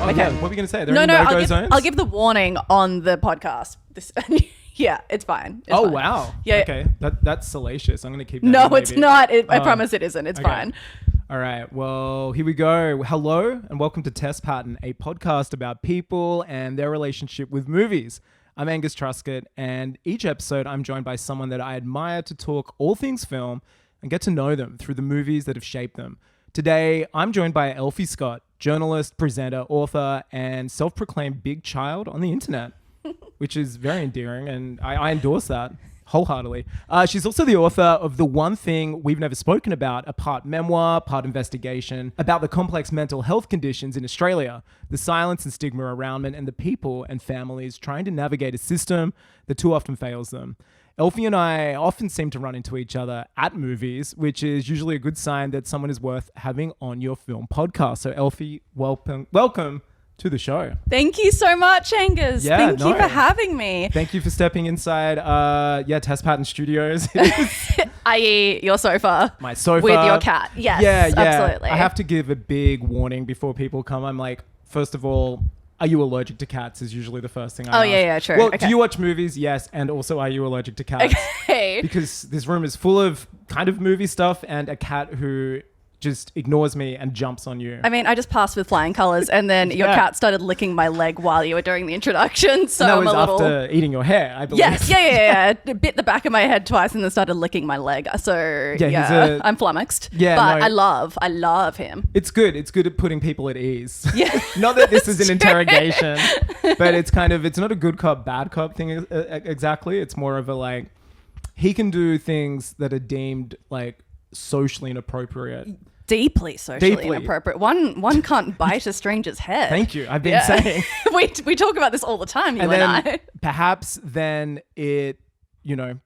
Oh, Okay. yeah. What were you going to say? Are there No, any no, no-go zones? I'll give the warning on the podcast. Yeah, it's fine. It's fine. Wow. Yeah. Okay. That's salacious. I'm going to keep that No, in, it's maybe. not. I promise it isn't. It's Okay. fine. All right. Well, here we go. Hello and welcome to Test Pattern, a podcast about people and their relationship with movies. I'm Angus Truskett, and each episode I'm joined by someone that I admire to talk all things film and get to know them through the movies that have shaped them. Today, I'm joined by Elfy Scott, journalist, presenter, author, and self-proclaimed big child on the internet, which is very endearing, and I endorse that wholeheartedly. She's also the author of The One Thing We've Never Spoken About, a part memoir, part investigation about the complex mental health conditions in Australia, the silence and stigma around it, and the people and families trying to navigate a system that too often fails them. Elfy and I often seem to run into each other at movies, which is usually a good sign that someone is worth having on your film podcast. So Elfy, welcome to the show. Thank you so much, Angus. Yeah, Thank you for having me. Thank you for stepping inside, Test Pattern Studios. I.e. your sofa. My sofa. With your cat. Yes, yeah, absolutely. I have to give a big warning before people come. I'm like, first of all, are you allergic to cats is usually the first thing I ask. Yeah, true. Well, Okay. do you watch movies? Yes. And also, are you allergic to cats? Okay. Because this room is full of kind of movie stuff and a cat who just ignores me and jumps on you. I mean, I just passed with flying colours, and then your cat started licking my leg while you were doing the introduction. So and that I'm was a little... after eating your hair, I believe. Yes, yeah. It bit the back of my head twice and then started licking my leg. So I'm flummoxed. Yeah, but no. I love him. It's good. It's good at putting people at ease. Yeah. Not that this is an interrogation, but it's not a good cop, bad cop thing exactly. It's more of a like, he can do things that are deemed like socially inappropriate. Deeply socially inappropriate. One can't bite a stranger's head. Thank you. I've been saying. we talk about this all the time, you and I. Perhaps then it,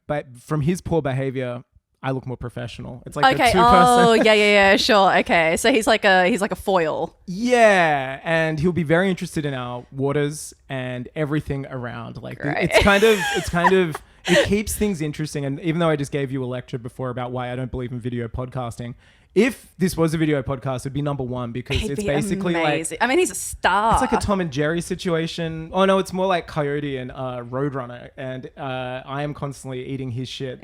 but from his poor behavior, I look more professional. It's like a two-person. Oh, yeah, sure. Okay. So he's like a foil. Yeah, and he'll be very interested in our waters and everything around. Like Great. it's kind of it keeps things interesting. And even though I just gave you a lecture before about why I don't believe in video podcasting, if this was a video podcast, it'd be number one because it's basically amazing. like... I mean, he's a star. It's like a Tom and Jerry situation. Oh, no, it's more like Coyote and Roadrunner. And I am constantly eating his shit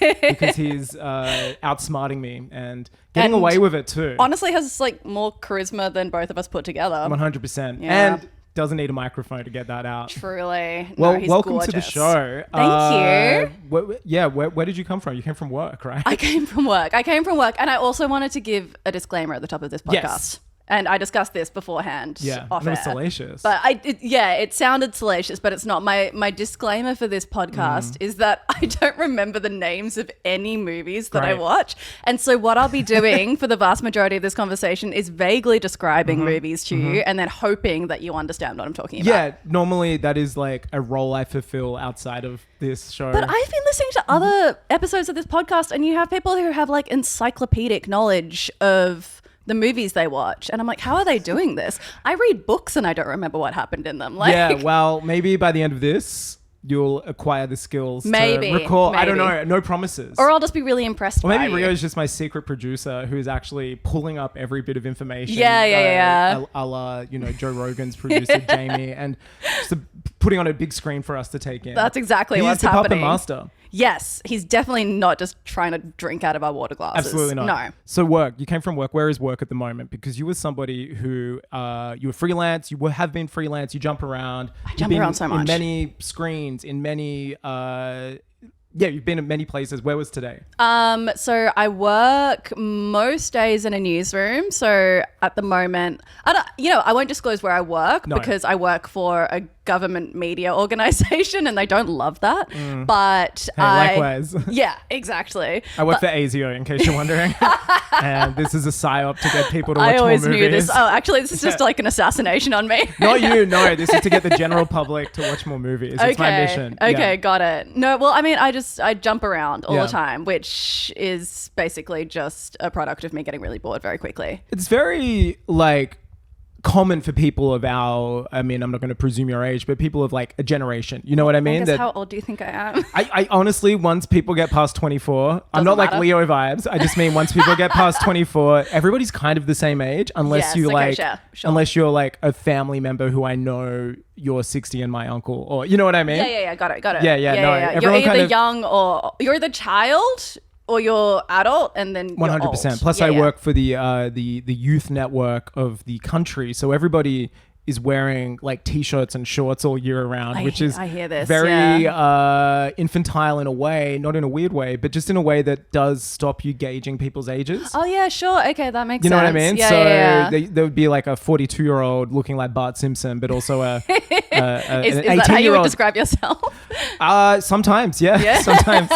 because he's outsmarting me and getting away with it too. Honestly, has like more charisma than both of us put together. 100%. Yeah. And doesn't need a microphone to get that out. Truly. Well, he's welcome gorgeous. to the show. Thank you. Where did you come from? You came from work, right? I came from work. And I also wanted to give a disclaimer at the top of this podcast. Yes. And I discussed this beforehand. Yeah, off it was air. salacious. But it sounded salacious, but it's not. My disclaimer for this podcast is that I don't remember the names of any movies that I Great. watch. And so what I'll be doing for the vast majority of this conversation is vaguely describing movies to you and then hoping that you understand what I'm talking about. Yeah, normally that is like a role I fulfill outside of this show. But I've been listening to other episodes of this podcast and you have people who have like encyclopedic knowledge of the movies they watch. And I'm like, how are they doing this? I read books and I don't remember what happened in them. Yeah, well, maybe by the end of this, you'll acquire the skills to recall. I don't know. No promises. Or I'll just be really impressed by maybe you. Rio's just my secret producer who's actually pulling up every bit of information. Yeah. A la, Joe Rogan's producer, Jamie, and just putting on a big screen for us to take in. That's exactly what's He's the happening. puppet master. Yes, he's definitely not just trying to drink out of our water glasses. Absolutely not. No. So work, you came from work. Where is work at the moment? Because you were somebody who, you were freelance, have been freelance, you jump around. I jump around so much. In many screens, in many, you've been at many places. Where was today? So I work most days in a newsroom. So at the moment, I won't disclose where I work because I work for a government media organization and they don't love that. But likewise. Yeah, exactly. I work for ASIO in case you're wondering. And this is a psyop to get people to watch more movies. I always knew this. Oh, actually, this is just like an assassination on me. Not you, no. This is to get the general public to watch more movies. It's my mission. Okay, got it. No, well, I mean, I jump around all the time, which is basically just a product of me getting really bored very quickly. It's very like common for people of our, I mean, I'm not going to presume your age, but people of like a generation. You know what I mean? Angus, how old do you think I am? I honestly, once people get past 24, I'm not matter. like Leo vibes. I just mean once people get past 24, everybody's kind of the same age, unless unless you're like a family member who I know you're 60 and my uncle, or you know what I mean? Yeah. Got it. Yeah. You're either young or you're either child or you're adult, and then 100%. Old. Plus, I work for the youth network of the country, so everybody is wearing like t-shirts and shorts all year round, which is I hear this, very infantile in a way, not in a weird way, but just in a way that does stop you gauging people's ages. Oh yeah, sure. Okay, that makes sense. You know what I mean? Yeah, so there would be like a 42-year-old looking like Bart Simpson, but also is an 18-year-old. That how you would describe yourself? Sometimes, yeah. Sometimes.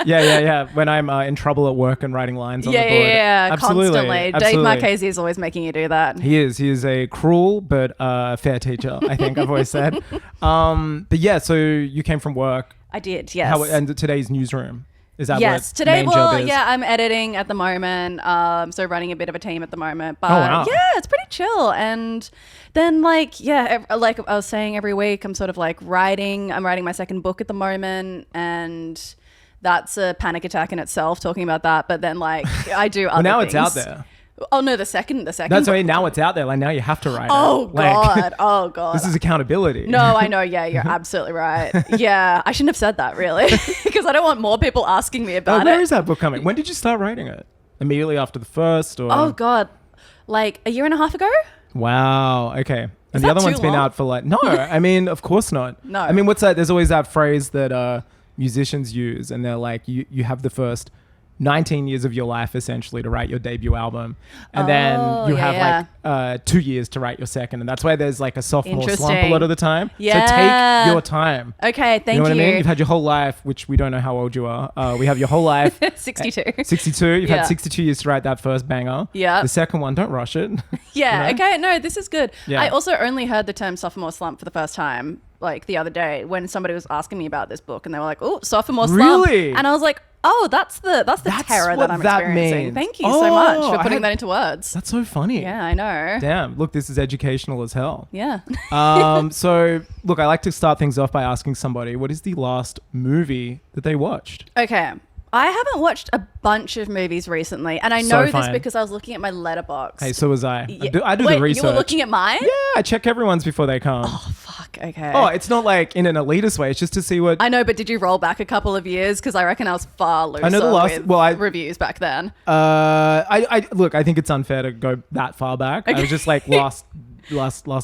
Yeah. When I'm in trouble at work and writing lines on the board. Yeah, constantly. Dave Marchese is always making you do that. He is a cruel but fair teacher, I think I've always said. But yeah, so you came from work. I did, yes. And today's newsroom. Is that yes, what today, main job is? Yeah, I'm editing at the moment, so running a bit of a team at the moment. But wow. yeah, it's pretty chill. And then like I was saying, every week I'm sort of like writing. I'm writing my second book at the moment, and that's a panic attack in itself talking about that. But then like I do other now things. It's out there. Oh no, the second. That's what I mean. Now it's out there. Like now you have to write it. Oh God. This is accountability. No, I know. Yeah, you're absolutely right. Yeah, I shouldn't have said that really, because I don't want more people asking me about it. Where is that book coming? When did you start writing it? Immediately after the first, or? Oh God, like a year and a half ago. Wow. Okay. And the other one's been out for like no. I mean, of course not. No. I mean, what's that? There's always that phrase that musicians use, and they're like, you have the first 19 years of your life essentially to write your debut album, and then you have like 2 years to write your second, and that's why there's like a sophomore slump a lot of the time. So take your time. Okay, thank you. You know what I mean? You've had your whole life, which we don't know how old you are. We have your whole life. 62. 62. You've had 62 years to write that first banger. Yeah. The second one, don't rush it. Yeah. You know? Okay. No, this is good. Yeah. I also only heard the term sophomore slump for the first time like the other day when somebody was asking me about this book, and they were like, "Oh, sophomore slump," really? And I was like, "Oh, that's the terror that I'm experiencing." Means. Thank you so much for putting that into words. That's so funny. Yeah, I know. Damn, look, this is educational as hell. Yeah. So look, I like to start things off by asking somebody, what is the last movie that they watched? Okay. I haven't watched a bunch of movies recently, and I know this because I was looking at my letterbox. Hey, so was I. Yeah. I do Wait, the research. You were looking at mine? Yeah, I check everyone's before they come. Oh, fuck. Okay. Oh, it's not like in an elitist way. It's just to see what... I know, but did you roll back a couple of years? Because I recken I was far looser with reviews back then. Look, I think it's unfair to go that far back. Okay. I was just like last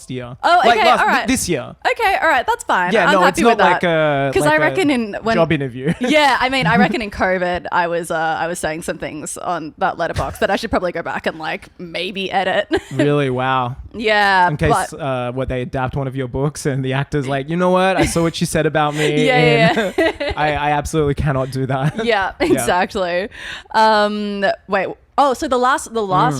year. Oh, okay, all right. This year. Okay, all right, that's fine. Yeah, I'm happy it's not with that. like a because I reckon job interview. Yeah, I mean, I reckon in COVID, I was saying some things on that letterbox that I should probably go back and like maybe edit. Really? Wow. Yeah. In case they adapt one of your books and the actor's like, you know what? I saw what you said about me. Yeah. I absolutely cannot do that. Yeah, exactly. Wait. Oh, so the last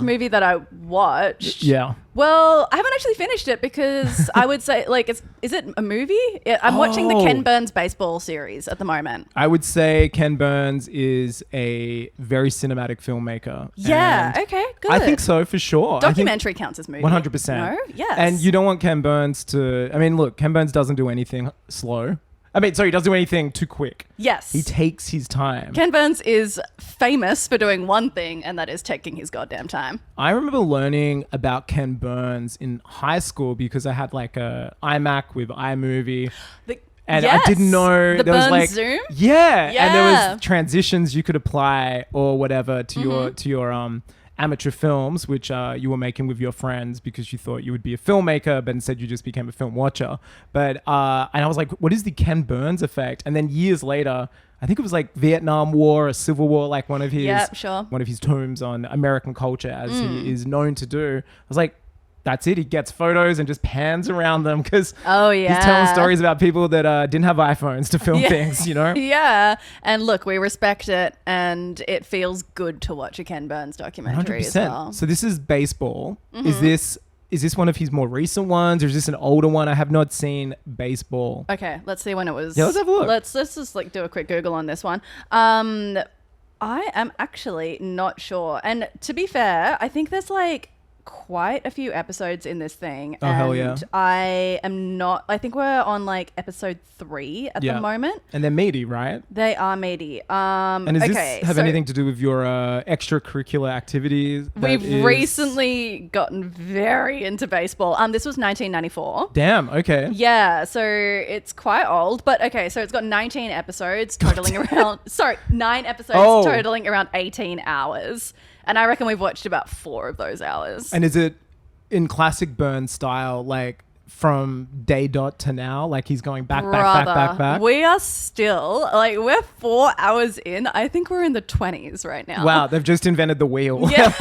movie that I watched. Yeah. Well, I haven't actually finished it because I would say like is it a movie? I'm watching the Ken Burns baseball series at the moment. I would say Ken Burns is a very cinematic filmmaker. Yeah. Okay. Good. I think so for sure. Documentary counts as movie. 100%. No. Yes. And you don't want Ken Burns to. I mean, look, Ken Burns doesn't do anything slow. He doesn't do anything too quick. Yes. He takes his time. Ken Burns is famous for doing one thing, and that is taking his goddamn time. I remember learning about Ken Burns in high school because I had like a iMac with iMovie. I didn't know the there Burns was like Zoom. Yeah, and there was transitions you could apply or whatever to your amateur films, which you were making with your friends because you thought you would be a filmmaker, but instead you just became a film watcher. But and I was like, what is the Ken Burns effect? And then years later, I think it was like Vietnam War or Civil War, like one of his tomes on American culture, as he is known to do. I was like, that's it. He gets photos and just pans around them because he's telling stories about people that didn't have iPhones to film things, you know? Yeah. And look, we respect it, and it feels good to watch a Ken Burns documentary 100%. as well. So this is baseball. Is this one of his more recent ones, or is this an older one? I have not seen baseball. Okay, let's see when it was. Yeah, let's have a look. Let's just like do a quick Google on this one. I am actually not sure. And to be fair, I think there's like quite a few episodes in this thing. Oh, hell yeah. I think we're on like episode 3 at the moment. And they're meaty, right? They are meaty. And does this have anything to do with your extracurricular activities? We've recently gotten very into baseball. This was 1994. Damn, okay. Yeah, so it's quite old. But okay, so it's got 19 episodes totaling around... Sorry, 9 episodes totaling around 18 hours. And I reckon we've watched about 4 of those hours. And is it in classic Burns style, like from day dot to now? Like he's going back. We are still, like, we're 4 hours in. I think we're in the 20s right now. Wow, they've just invented the wheel. Yeah.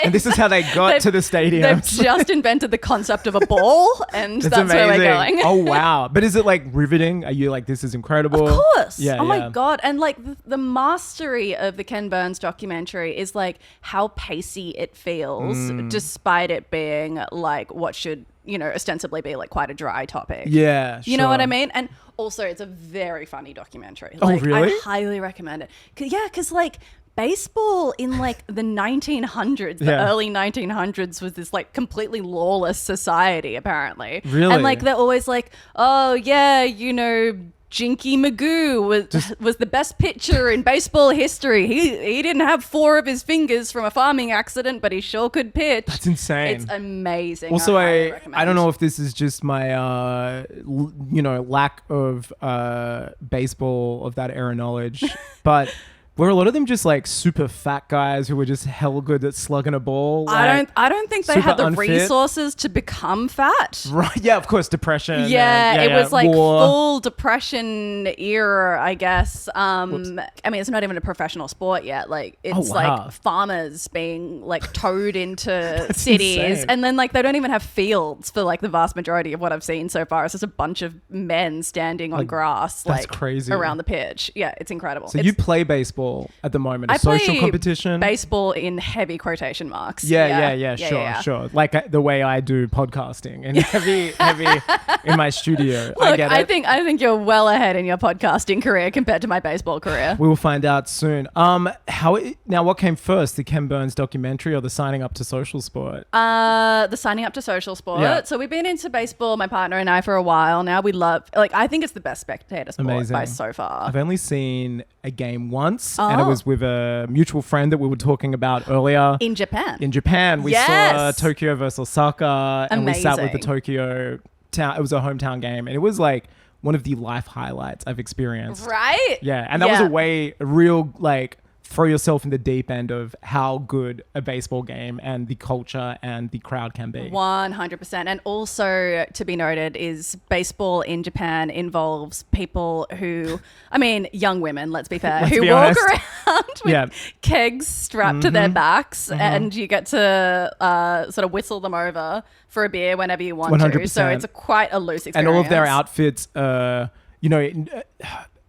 And this is how they got to the stadium. They've just invented the concept of a ball, and that's amazing. where we're going. Oh, wow. But is it like riveting? Are you like, this is incredible? Of course. Yeah, my God. And like the mastery of the Ken Burns documentary is like how pacey it feels, despite it being like what should, ostensibly be like quite a dry topic. Yeah, You know what I mean? And also it's a very funny documentary. Oh, Like, really? I highly recommend it. Because like baseball in like the 1900s, the early 1900s was this like completely lawless society apparently. Really? And like they're always like, oh yeah, Jinky Magoo was the best pitcher in baseball history. He didn't have 4 of his fingers from a farming accident, but he sure could pitch. That's insane. It's amazing. Also, I don't know if this is just my, lack of baseball of that era knowledge, but were a lot of them just like super fat guys who were just hell good at slugging a ball? I don't think they had the unfit resources to become fat. Right? Yeah, of course, depression. Yeah, it was like war. full depression era, I guess. I mean, it's not even a professional sport yet. Like, it's like farmers being like towed into cities, insane. and then like they don't even have fields for like the vast majority of what I've seen so far. It's just a bunch of men standing on grass, that's like crazy. around the pitch. Yeah, it's incredible. So you play baseball at the moment, a I social play competition? Baseball in heavy quotation marks. Yeah, sure. Like the way I do podcasting and heavy in my studio. Look, I think you're well ahead in your podcasting career compared to my baseball career. We will find out soon. Now what came first, the Ken Burns documentary or the signing up to social sport? The signing up to social sport. Yeah. So we've been into baseball, my partner and I, for a while now. We love, I think it's the best spectator sport by so far. I've only seen a game once, and it was with a mutual friend that we were talking about earlier. In Japan. We saw Tokyo versus Osaka, and we sat with the Tokyo town. It was a hometown game, and it was like one of the life highlights I've experienced. Right? Yeah, and that was a real like throw yourself in the deep end of how good a baseball game and the culture and the crowd can be. 100%. And also to be noted is baseball in Japan involves people who, young women, let's be fair, who walk around with kegs strapped to their backs, and you get to sort of whistle them over for a beer whenever you want 100%. to. So it's quite a loose experience. And all of their outfits,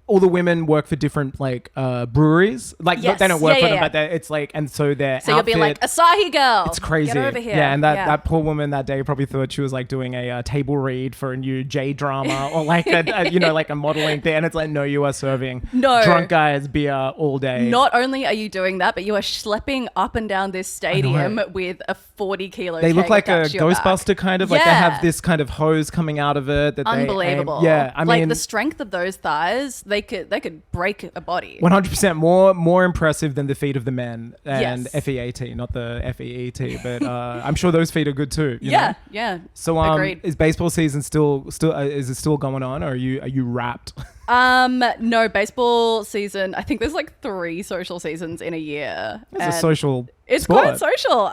all the women work for different breweries. Like they don't work for them, but it's like, and so their outfit, you'll be like Asahi girl. It's crazy. Get over here. Yeah, and that poor woman that day probably thought she was like doing a table read for a new J drama or like like a modeling thing. And it's like, no, you are serving drunk guys beer all day. Not only are you doing that, but you are schlepping up and down this stadium with a 40-kilo. They look like a Ghostbuster kind of like they have this kind of hose coming out of it. That unbelievable. I mean, like the strength of those thighs. They could break a body. 100% more impressive than the feet of the men and FEAT, not the FEET, but I'm sure those feet are good too. You know? Yeah. So agreed. Is baseball season still is it still going on, or are you wrapped? No, baseball season. I think there's like 3 social seasons in a year. It's a social. It's sport. quite social.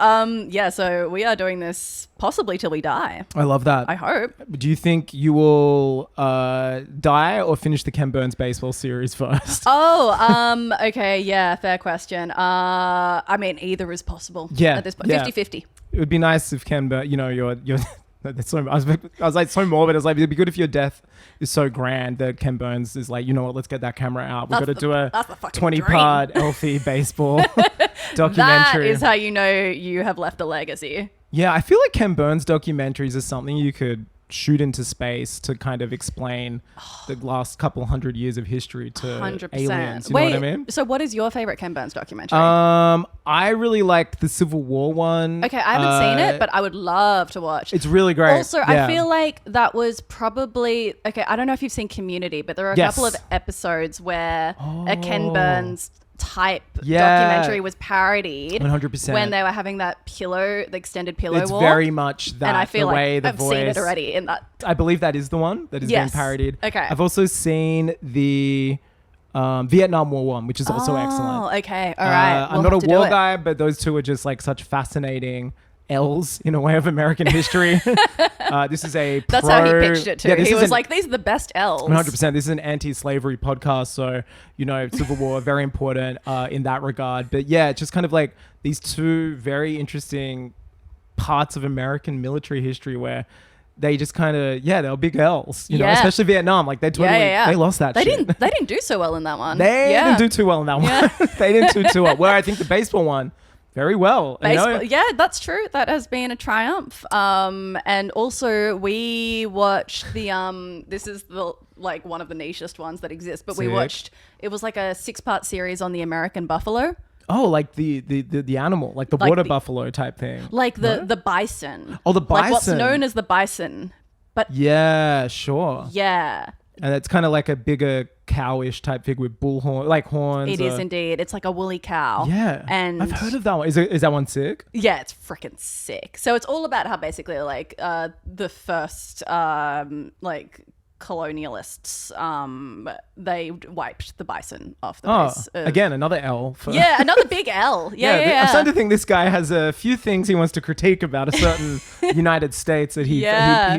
So we are doing this possibly till we die. I love that. I hope. Do you think you will die or finish the Ken Burns baseball series first? Okay. Yeah, fair question. Either is possible. Yeah. At this point, 50-50. It would be nice if Ken Burns, you're that's so, I was like so morbid. I was like, it'd be good if your death is so grand that Ken Burns is like, you know what, let's get that camera out. We've got to do a 20-part Elfy baseball documentary. That is how you know you have left a legacy. Yeah, I feel like Ken Burns documentaries is something you could shoot into space to kind of explain the last couple hundred years of history to 100%. aliens. You know what I mean? So what is your favorite Ken Burns documentary? I really liked the Civil War one. Okay, I haven't seen it, but I would love to watch. It's really great. Also, I feel like that was probably... Okay, I don't know if you've seen Community, but there are a couple of episodes where a Ken Burns type documentary was parodied 100% when they were having that pillow, the extended pillow it's war. very much that, and I feel the way like the I've voice, seen it already in that. I believe that is the one that is being parodied. Okay. I've also seen the Vietnam War one, which is also excellent. Oh, okay. All right. I'm not a war guy, but those two are just like such fascinating L's in a way of American history. This is a That's how he pitched it too. He was like, these are the best L's. 100%. This is an anti-slavery podcast. So, Civil War, very important in that regard. But yeah, just kind of like these two very interesting parts of American military history where they just kind of, they were big L's, especially Vietnam. Like they totally, they lost that shit. They didn't do so well in that one. They didn't do too well in that one. They didn't do too well. Where I think the baseball one, very well. Baseball, yeah, that's true. That has been a triumph. And also we watched the this is the like one of the nichest ones that exist, but we watched, it was like a 6-part series on the American buffalo. Oh, like the animal, like the water buffalo type thing. Like the bison. Oh, the bison. Like what's known as the bison. But yeah, sure. Yeah. And it's kind of like a bigger cowish type figure with horns. It is indeed. It's like a woolly cow. Yeah. And I've heard of that one. Is that one sick? Yeah, it's freaking sick. So it's all about how basically like the first colonialists they wiped the bison off the face. Again, another L. Another big L. Yeah. I'm starting to think this guy has a few things he wants to critique about a certain United States that he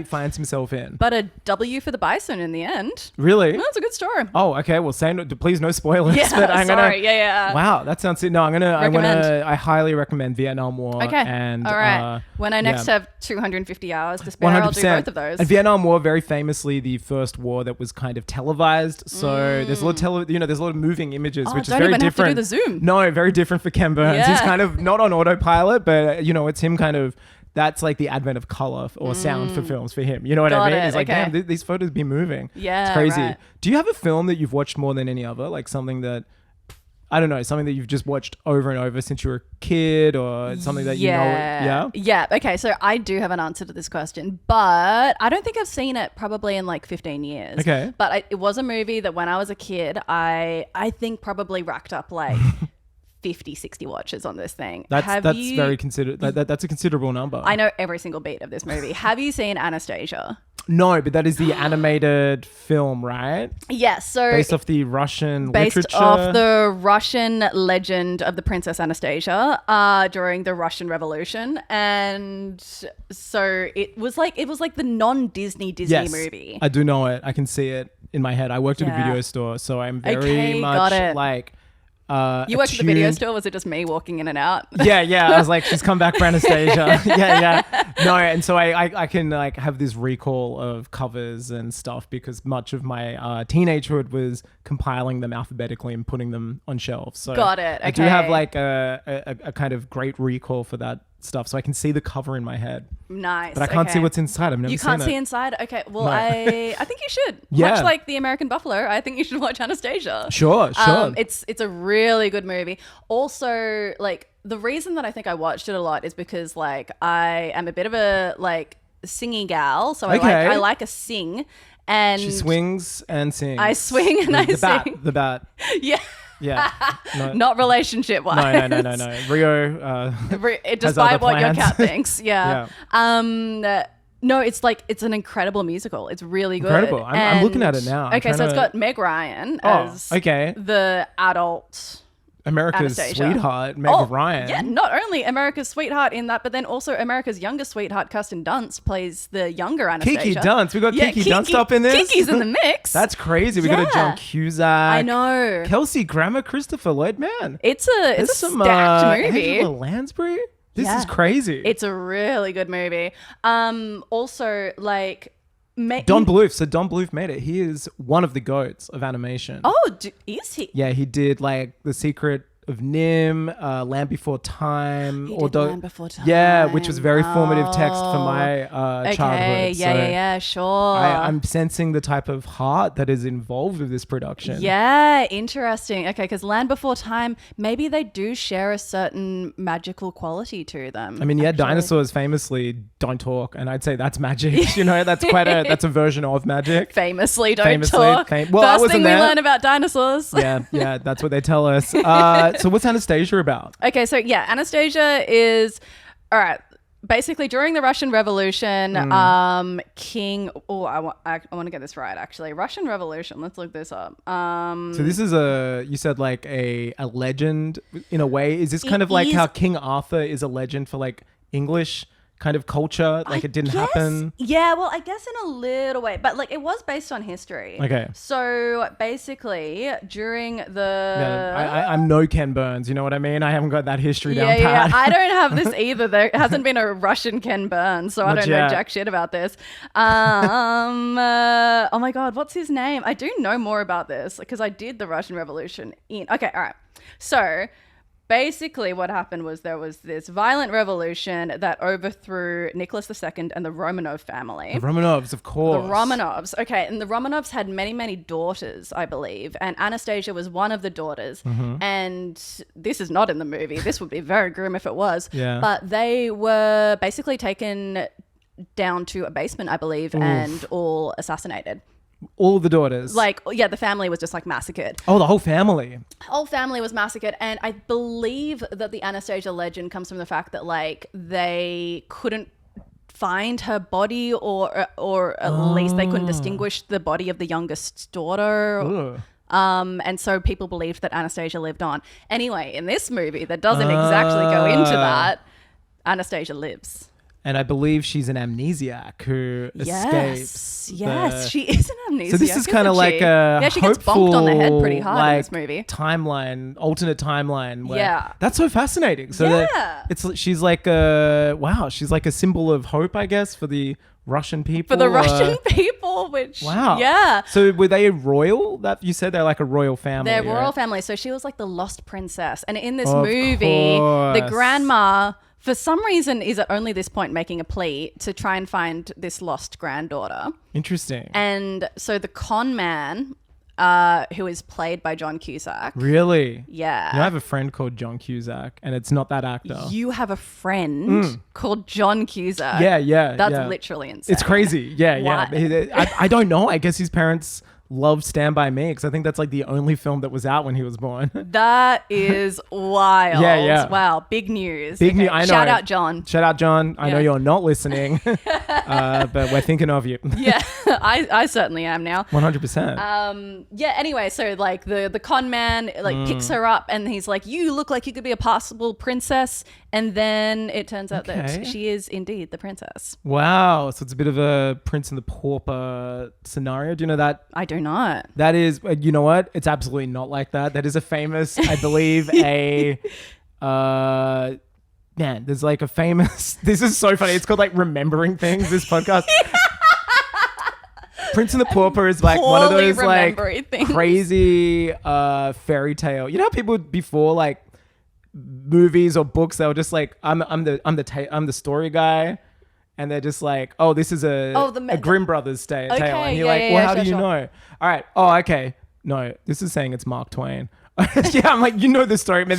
finds himself in. But a W for the bison in the end. Really? That's a good story. Oh, okay. Well, please no spoilers. Yeah, but I'm sorry. Yeah. Wow, that sounds it. No, I highly recommend Vietnam War. Okay. And, all right. When I next have 250 hours to spare, 100%. I'll do both of those. And Vietnam War, very famously, the first war that was kind of televised. So there's a lot of there's a lot of moving images, which is very different. Have to do the zoom. No, very different for Ken Burns. He's kind of not on autopilot, but it's him kind of. That's like the advent of color or sound for films for him. You know what I mean? He's like, damn, these photos be moving. Yeah, it's crazy. Right. Do you have a film that you've watched more than any other? Like something that, I don't know, something that you've just watched over and over since you were a kid, or something that you know? Yeah. Yeah. Okay. So I do have an answer to this question, but I don't think I've seen it probably in like 15 years. Okay. But it was a movie that when I was a kid, I think probably racked up like 50, 60 watches on this thing. That's very that's a considerable number. I know every single beat of this movie. Have you seen Anastasia? No, but that is the animated film, right? Yes. So based off the Russian literature. Based off the Russian legend of the Princess Anastasia during the Russian Revolution. And so it was like the non-Disney movie. I do know it. I can see it in my head. I worked at a video store, so I'm very much like... you worked at the video store? Was it just me walking in and out? Yeah. I was like, she's come back for Anastasia. yeah. No, and so I can like have this recall of covers and stuff because much of my teenagehood was compiling them alphabetically and putting them on shelves. So got it. Okay. I do have like a kind of great recall for that stuff, so I can see the cover in my head. Nice. But I can't see what's inside. I've never seen it. You can't see inside? Okay. Well, no. I think you should. Yeah. Much like the American Buffalo, I think you should watch Anastasia. Sure. It's a really good movie. Also, like the reason that I think I watched it a lot is because like I am a bit of a like singy gal, so I like a sing. And she swings and sings. I swing and I sing. The bat. Yeah. Yeah. No. Not relationship wise. No. Rio. Despite what your cat thinks. Yeah. No, it's an incredible musical. It's really good. Incredible. I'm looking at it now. Okay, so it's got Meg Ryan as the adult America's Anastasia. Sweetheart, Meg Ryan. Yeah, not only America's sweetheart in that, but then also America's youngest sweetheart, Kirsten Dunst, plays the younger Anastasia. Kiki Dunst. We got Kiki Dunst up in this. Kiki's in the mix. That's crazy. We got a John Cusack. I know. Kelsey Grammer, Christopher Lloyd. Man, it's a stacked movie. Angela Lansbury. This is crazy. It's a really good movie. Also, like... Don Bluth. So Don Bluth made it. He is one of the goats of animation. Oh, is he? Yeah, he did like The Secret of Nim, Land Before Time. He did Land Before Time. Yeah, which was a very formative text for my childhood. Yeah, sure. I'm sensing the type of heart that is involved with this production. Yeah, interesting. Okay, because Land Before Time, maybe they do share a certain magical quality to them. I mean, yeah, dinosaurs famously don't talk, and I'd say that's magic. You know, that's that's a version of magic. Famously don't talk. Well, I wasn't First thing there. we learn about dinosaurs. Yeah, that's what they tell us. So what's Anastasia about? Okay, so yeah, Anastasia is, all right, basically during the Russian Revolution, King, I want to get this right actually. Russian Revolution, let's look this up. So this is you said like a legend in a way. Is this kind of like how King Arthur is a legend for like English kind of culture, like it didn't happen? Yeah, well, I guess in a little way, but like it was based on history. Okay. So basically during the... Yeah, I'm no Ken Burns, you know what I mean? I haven't got that history down pat. Yeah, I don't have this either. There hasn't been a Russian Ken Burns, so I don't know jack shit about this. Oh my God, what's his name? I do know more about this because I did the Russian Revolution Okay, all right. So... basically what happened was there was this violent revolution that overthrew Nicholas II and the Romanov family. The Romanovs, of course. The Romanovs. Okay. And the Romanovs had many, many daughters, I believe. And Anastasia was one of the daughters. And this is not in the movie. This would be very grim if it was. Yeah. But they were basically taken down to a basement, I believe, and all assassinated. All the daughters. Like, yeah, the family was just like massacred. Oh, the whole family. Whole family was massacred. And I believe that the Anastasia legend comes from the fact that like they couldn't find her body or at least they couldn't distinguish the body of the youngest daughter. Ugh. And so people believed that Anastasia lived on. Anyway, in this movie that doesn't exactly go into that, Anastasia lives. And I believe she's an amnesiac who escapes. Yes, she is an amnesiac. So this is kind of like a she gets bonked on the head pretty hard in this movie. Alternate timeline. Yeah, that's so fascinating. So she's like she's like a symbol of hope, I guess, for the Russian people. For the Russian people, which yeah. So were they royal? That you said they're like a royal family. They're royal family. So she was like the lost princess, and in this movie, the grandma, for some reason, is at only this point making a plea to try and find this lost granddaughter. Interesting. And so the con man, who is played by John Cusack. Really? Yeah. You know, I have a friend called John Cusack, and it's not that actor. You have a friend called John Cusack? Yeah. That's literally insane. It's crazy. Yeah. I don't know. I guess his parents loved Stand By Me because I think that's like the only film that was out when he was born. That is wild. Yeah. Wow. Big news. Big news. I know. Shout out, John. I know you're not listening, but we're thinking of you. Yeah, I certainly am now. 100%. Yeah. Anyway, so like the con man like picks her up and he's like, "You look like you could be a possible princess," and then it turns out that she is indeed the princess. Wow. So it's a bit of a Prince and the Pauper scenario. Do you know that? I do not. That is, you know what? It's absolutely not like that. That is a famous, I believe, there's like a famous, this is so funny. It's called like Remembering Things, this podcast. Prince and the Pauper is like one of those like crazy fairy tale. You know how people before like movies or books, they were just like, I'm the story guy. And they're just like, oh, this is a Grimm Brothers tale. And you're like, well, how do you know? All right. Oh, okay. No, this is saying it's Mark Twain. Yeah, I'm like, you know the story. Man,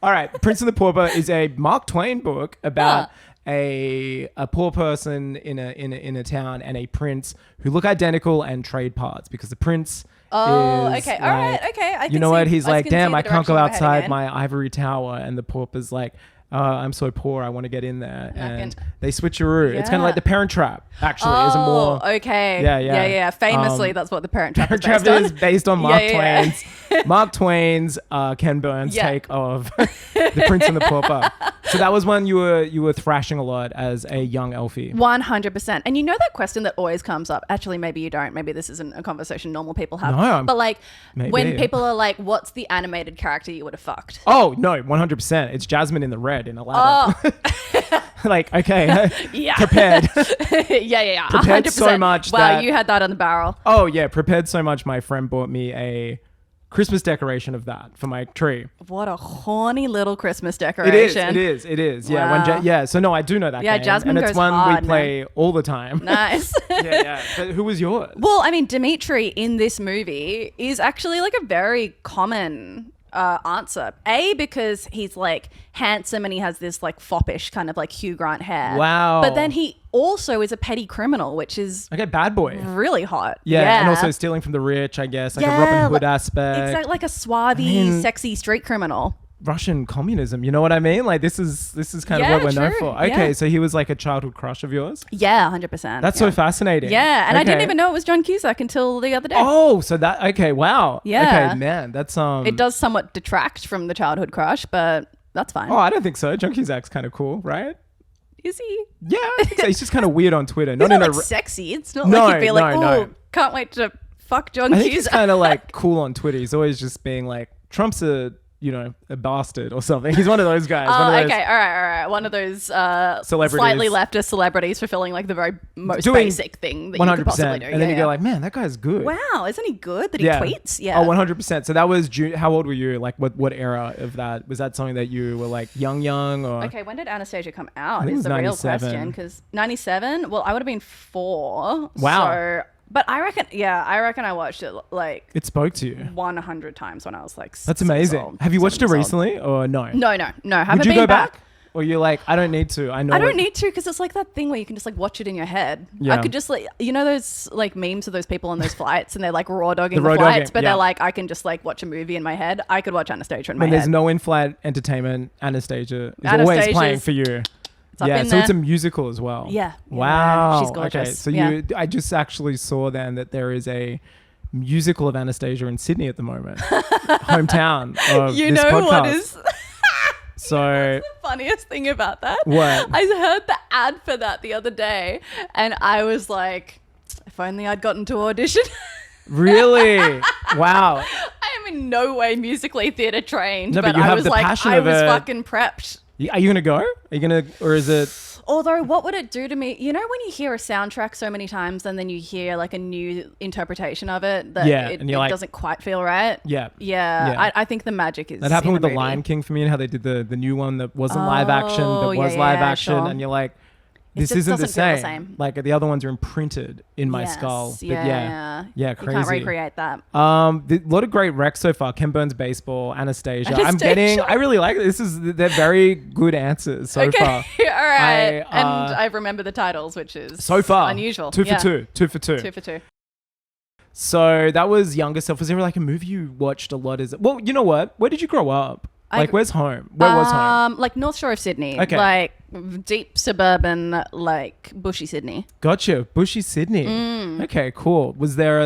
all right. Prince and the Pauper is a Mark Twain book about a poor person in a town and a prince who look identical and trade parts because the prince is All right. Okay. You know what? He's like, damn, I can't go outside my ivory tower. And the pauper's like, I'm so poor, I want to get in there. And they switcheroo. Yeah. It's kind of like The Parent Trap, actually. Is a more... okay. Yeah. Famously, that's what The Parent Trap is based on Mark Twain's Mark Twain's Ken Burns take of The Prince and the Pauper. So that was one you were thrashing a lot as a young Elfie. 100%. And you know that question that always comes up. Actually, maybe you don't. Maybe this isn't a conversation normal people have. No, but like when people are like, what's the animated character you would have fucked? Oh, no, 100%. It's Jasmine in the Red in Aladdin. Oh. Like, okay. Prepared. Yeah. Prepared 100%. so much. Wow, you had that on the barrel. Oh, yeah. Prepared so much. My friend bought me a Christmas decoration of that for my tree. What a horny little Christmas decoration. It is. Yeah. Wow. So no, I do know that Yeah, game. Jasmine and it's goes one hard, we play all the time. Nice. Yeah. But who was yours? Well, I mean, Dimitri in this movie is actually like a very common answer. A, because he's like handsome and he has this like foppish kind of like Hugh Grant hair. Wow. But then he also is a petty criminal, which is Okay, bad boy. really hot. Yeah, and also stealing from the rich, I guess, like a Robin Hood aspect. Exactly, like a swarthy, sexy street criminal. Russian communism, you know what I mean? Like this is kind of what we're known for. Okay, so he was like a childhood crush of yours? Yeah, 100%. That's so fascinating. Yeah, and I didn't even know it was John Cusack until the other day. Oh, so that okay, wow. Yeah. Okay, man, that's It does somewhat detract from the childhood crush, but that's fine. Oh, I don't think so. John Cusack's kind of cool, right? Is he? Yeah, I think so. He's just kind of weird on Twitter. He's not like sexy. It's not like you'd be like, oh, can't wait to fuck John Cusack. I think he's kind of like cool on Twitter. He's always just being like, Trump's a bastard or something. He's one of those guys. Okay, all right. One of those slightly leftist celebrities fulfilling like the very most basic thing that 100%. You could possibly do. And then you go like, man, that guy's good. Wow, isn't he good that he tweets? Yeah. Oh, 100%. So that was how old were you? Like what era of that? Was that something that you were like young or? Okay, when did Anastasia come out? I think is the 97. Real question. Because 97, well, I would have been 4. Wow. So, but I reckon I watched it like it spoke to you 100 times when I was like. That's amazing. Old, have you watched it recently or no? No. Would you go back? Or you're like, I don't need to. I don't need to because it's like that thing where you can just like watch it in your head. Yeah. I could just like, those like memes of those people on those flights and they're like raw dogging the flights, but they're like, I can just like watch a movie in my head. I could watch Anastasia in my head. There's no in-flight entertainment. Anastasia is always playing for you. Yeah, so it's a musical as well. Yeah. Wow. She's gorgeous. Okay, so I just actually saw then that there is a musical of Anastasia in Sydney at the moment. Hometown of this podcast. What is... So what's the funniest thing about that? What? I heard the ad for that the other day and I was like, if only I'd gotten to audition. Really? Wow. I am in no way musically theatre trained, no, but you I have was the like, passion I of was fucking prepped. Are you going to go? Are you going to, or is it? Although, what would it do to me? You know, when you hear a soundtrack so many times and then you hear like a new interpretation of it that it doesn't quite feel right. Yeah. I think the magic is. That happened with The movie. Lion King for me and how they did the new one that wasn't live action, but was live action. Sure. And you're like, this isn't the same. Like the other ones are imprinted in my skull. But yeah, crazy. You can't recreate that. A lot of great recs so far. Ken Burns Baseball, Anastasia. I really like it. They're very good answers so far. All right. And I remember the titles, which is so far unusual. 2 for 2. 2 for 2. 2 for 2. So that was younger self. Was there like a movie you watched a lot? Well, you know what? Where did you grow up? Like, where's home? Where was home? Like North Shore of Sydney. Okay. Like deep suburban, like bushy Sydney. Gotcha. Bushy Sydney. Okay, cool. Was there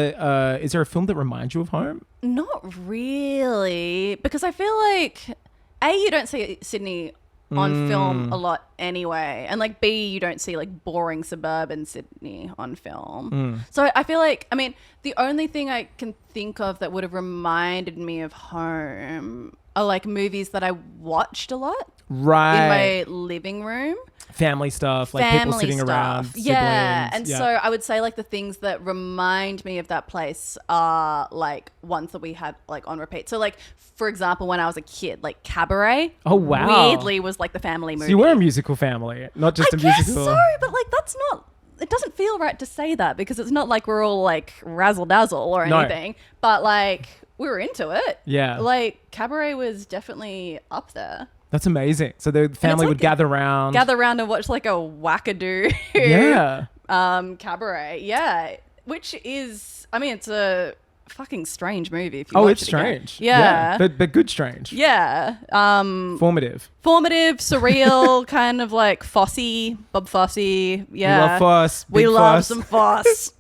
is there a film that reminds you of home? Not really. Because I feel like, A, you don't see Sydney on film a lot anyway. And like B, you don't see like boring suburban Sydney on film. So I feel like, I mean, the only thing I can think of that would have reminded me of home are like movies that I watched a lot. Right. In my living room. Family stuff, like people sitting around, siblings. Yeah. And so I would say like the things that remind me of that place are like ones that we had like on repeat. So like, for example, when I was a kid, like Cabaret. Oh, wow. Weirdly was like the family movie. So you were a musical family, not just a musical. I guess so, but like that's not... It doesn't feel right to say that because it's not like we're all like razzle dazzle or anything, but like we were into it. Yeah. Like Cabaret was definitely up there. That's amazing. So the family would gather around and watch like a wackadoo. Yeah. Cabaret. Yeah. Which is, I mean, it's a fucking strange movie if you watch it's strange. Again. Yeah. But good strange. Yeah. Formative, surreal, kind of like Bob Fosse. Yeah. We love Foss. We love some Foss.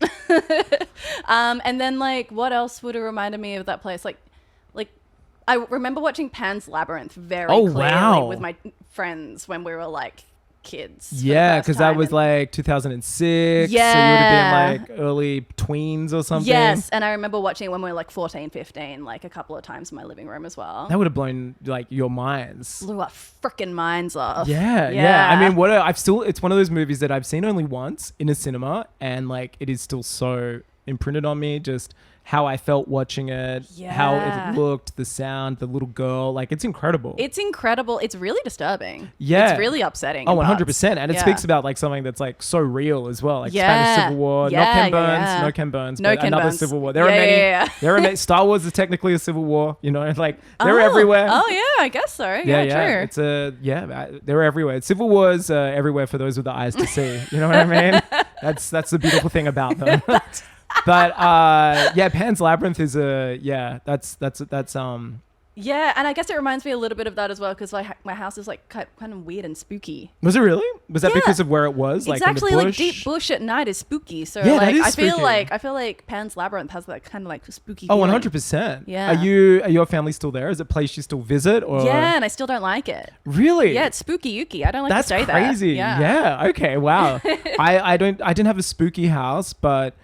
And then like, what else would have reminded me of that place? Like I remember watching Pan's Labyrinth very clearly with my friends when we were like kids. Yeah, because that was like 2006. Yeah. So you would have been like early tweens or something. Yes, and I remember watching it when we were like 14, 15, like a couple of times in my living room as well. That would have blown like your minds. Blew our freaking minds off. Yeah. I mean, it's one of those movies that I've seen only once in a cinema and like it is still so imprinted on me. Just how I felt watching it, how it looked, the sound, the little girl. Like, it's incredible. It's incredible. It's really disturbing. Yeah. It's really upsetting. Oh, 100%. And it speaks about like something that's like so real as well. Like Spanish Civil War. Not Ken Burns. No Ken Burns. No but Ken another Burns. Civil War. There are many. There are many. Star Wars is technically a Civil War. You know, like they're everywhere. Oh, yeah. I guess so. Yeah, true. It's they're everywhere. Civil Wars everywhere for those with the eyes to see. You know what I mean? That's the beautiful thing about them. But Pan's Labyrinth is Yeah, and I guess it reminds me a little bit of that as well because my house is like kind of weird and spooky. Was it really? Was that because of where it was? It's like actually in the like bush? deep bush at night is spooky. So yeah, like that is I feel spooky. like Pan's Labyrinth has that kind of like spooky. Oh, feeling. 100%. Yeah. Are your family still there? Is it a place you still visit? Or Yeah, and I still don't like it. Really? Yeah, it's spooky yucky. I don't like That's to stay crazy. there. Yeah. Okay. Wow. I didn't have a spooky house, but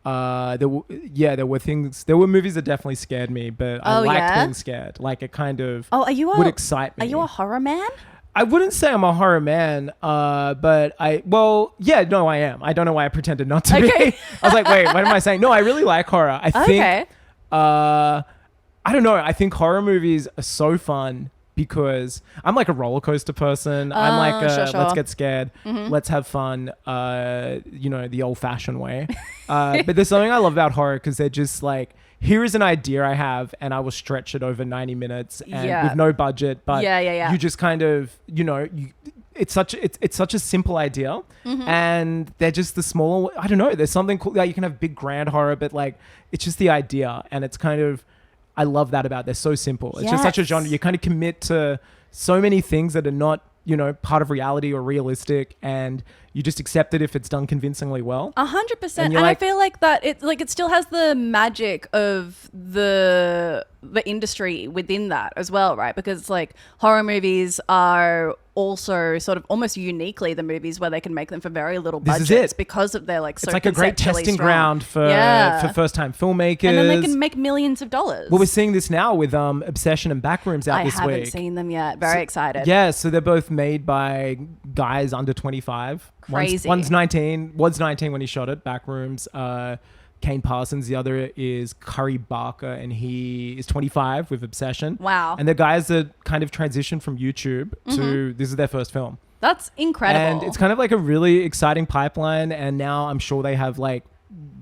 there were movies that definitely scared me, but I liked being scared. Like it kind of would excite me. Are you a horror man? I wouldn't say I'm a horror man, but I am. I don't know why I pretended not to be. I was like, wait, what am I saying? No, I really like horror. I think, I don't know. I think horror movies are so fun because I'm like a roller coaster person. I'm like, let's get scared. Let's have fun, the old fashioned way. But there's something I love about horror because they're just like, here is an idea I have and I will stretch it over 90 minutes and with no budget. But you just kind of, it's such a simple idea and they're just the smaller, I don't know. There's something cool. Like you can have big grand horror, but like, it's just the idea. And it's kind of, I love that about it. They're so simple. It's just such a genre. You kind of commit to so many things that are not, part of reality or realistic, and you just accept it if it's done convincingly well. 100%. And I feel like that it still has the magic of the industry within that as well, right? Because like horror movies are also sort of almost uniquely the movies where they can make them for very little budgets because of their like so it's like a great testing strong. Ground for first time filmmakers, and then they can make millions of dollars. Well, we're seeing this now with Obsession and Backrooms out this week. I haven't seen them yet. Very excited. Yeah, so they're both made by guys under 25. Crazy. One's 19 when he shot it, Backrooms. Kane Parsons, the other is Curry Barker, and he is 25 with Obsession. Wow. And the guys that kind of transitioned from YouTube to this is their first film. That's incredible. And it's kind of like a really exciting pipeline, and now I'm sure they have like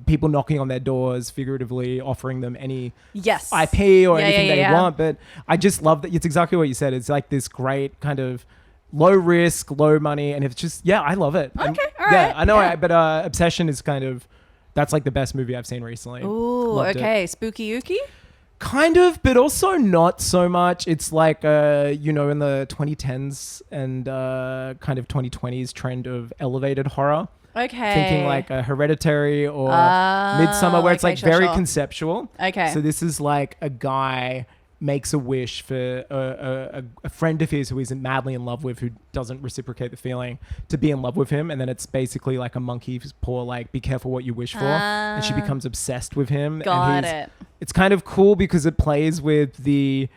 people knocking on their doors, figuratively offering them any IP or anything they want. But I just love that. It's exactly what you said. It's like this great kind of low risk, low money, and it's just, I love it. Okay, all right. Yeah, I know, but Obsession is kind of, that's like the best movie I've seen recently. Ooh, Loved okay. it. Spooky Yuki? Kind of, but also not so much. It's like, in the 2010s and kind of 2020s trend of elevated horror. Okay. Thinking like a Hereditary or Midsummer, where it's like very conceptual. Okay. So this is like a guy makes a wish for a friend of his who he's madly in love with, who doesn't reciprocate the feeling, to be in love with him, and then it's basically like a monkey's paw, like be careful what you wish for, and she becomes obsessed with him. Got it. It's kind of cool because it plays with the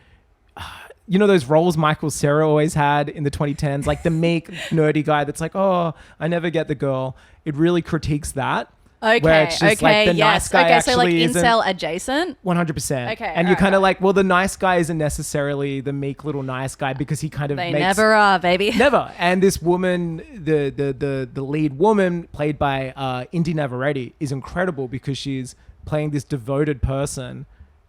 those roles Michael Cera always had in the 2010s, like the meek nerdy guy that's like, oh, I never get the girl. It really critiques that. Okay. Where it's just like the nice guy so like isn't incel adjacent. 100%. Okay. And you're kind of like, well, the nice guy isn't necessarily the meek little nice guy because he kind of They never are, baby. Never. And this woman, the lead woman, played by Indy Navarrete, is incredible because she's playing this devoted person.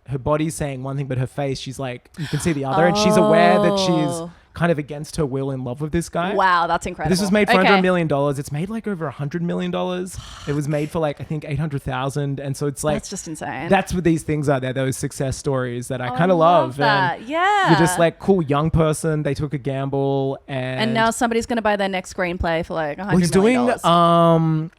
Her body's saying one thing, but her face, she's like, you can see the other, and she's aware that she's kind of against her will in love with this guy. Wow, that's incredible. This was made for under $1 million. It's made like over $100 million. It was made for like, I think 800,000. And so it's like, that's just insane. That's what these things are. They're those success stories that I kind of love. That. And yeah. you're just like, cool young person. They took a gamble, and now somebody's going to buy their next screenplay for like $100 million. He's doing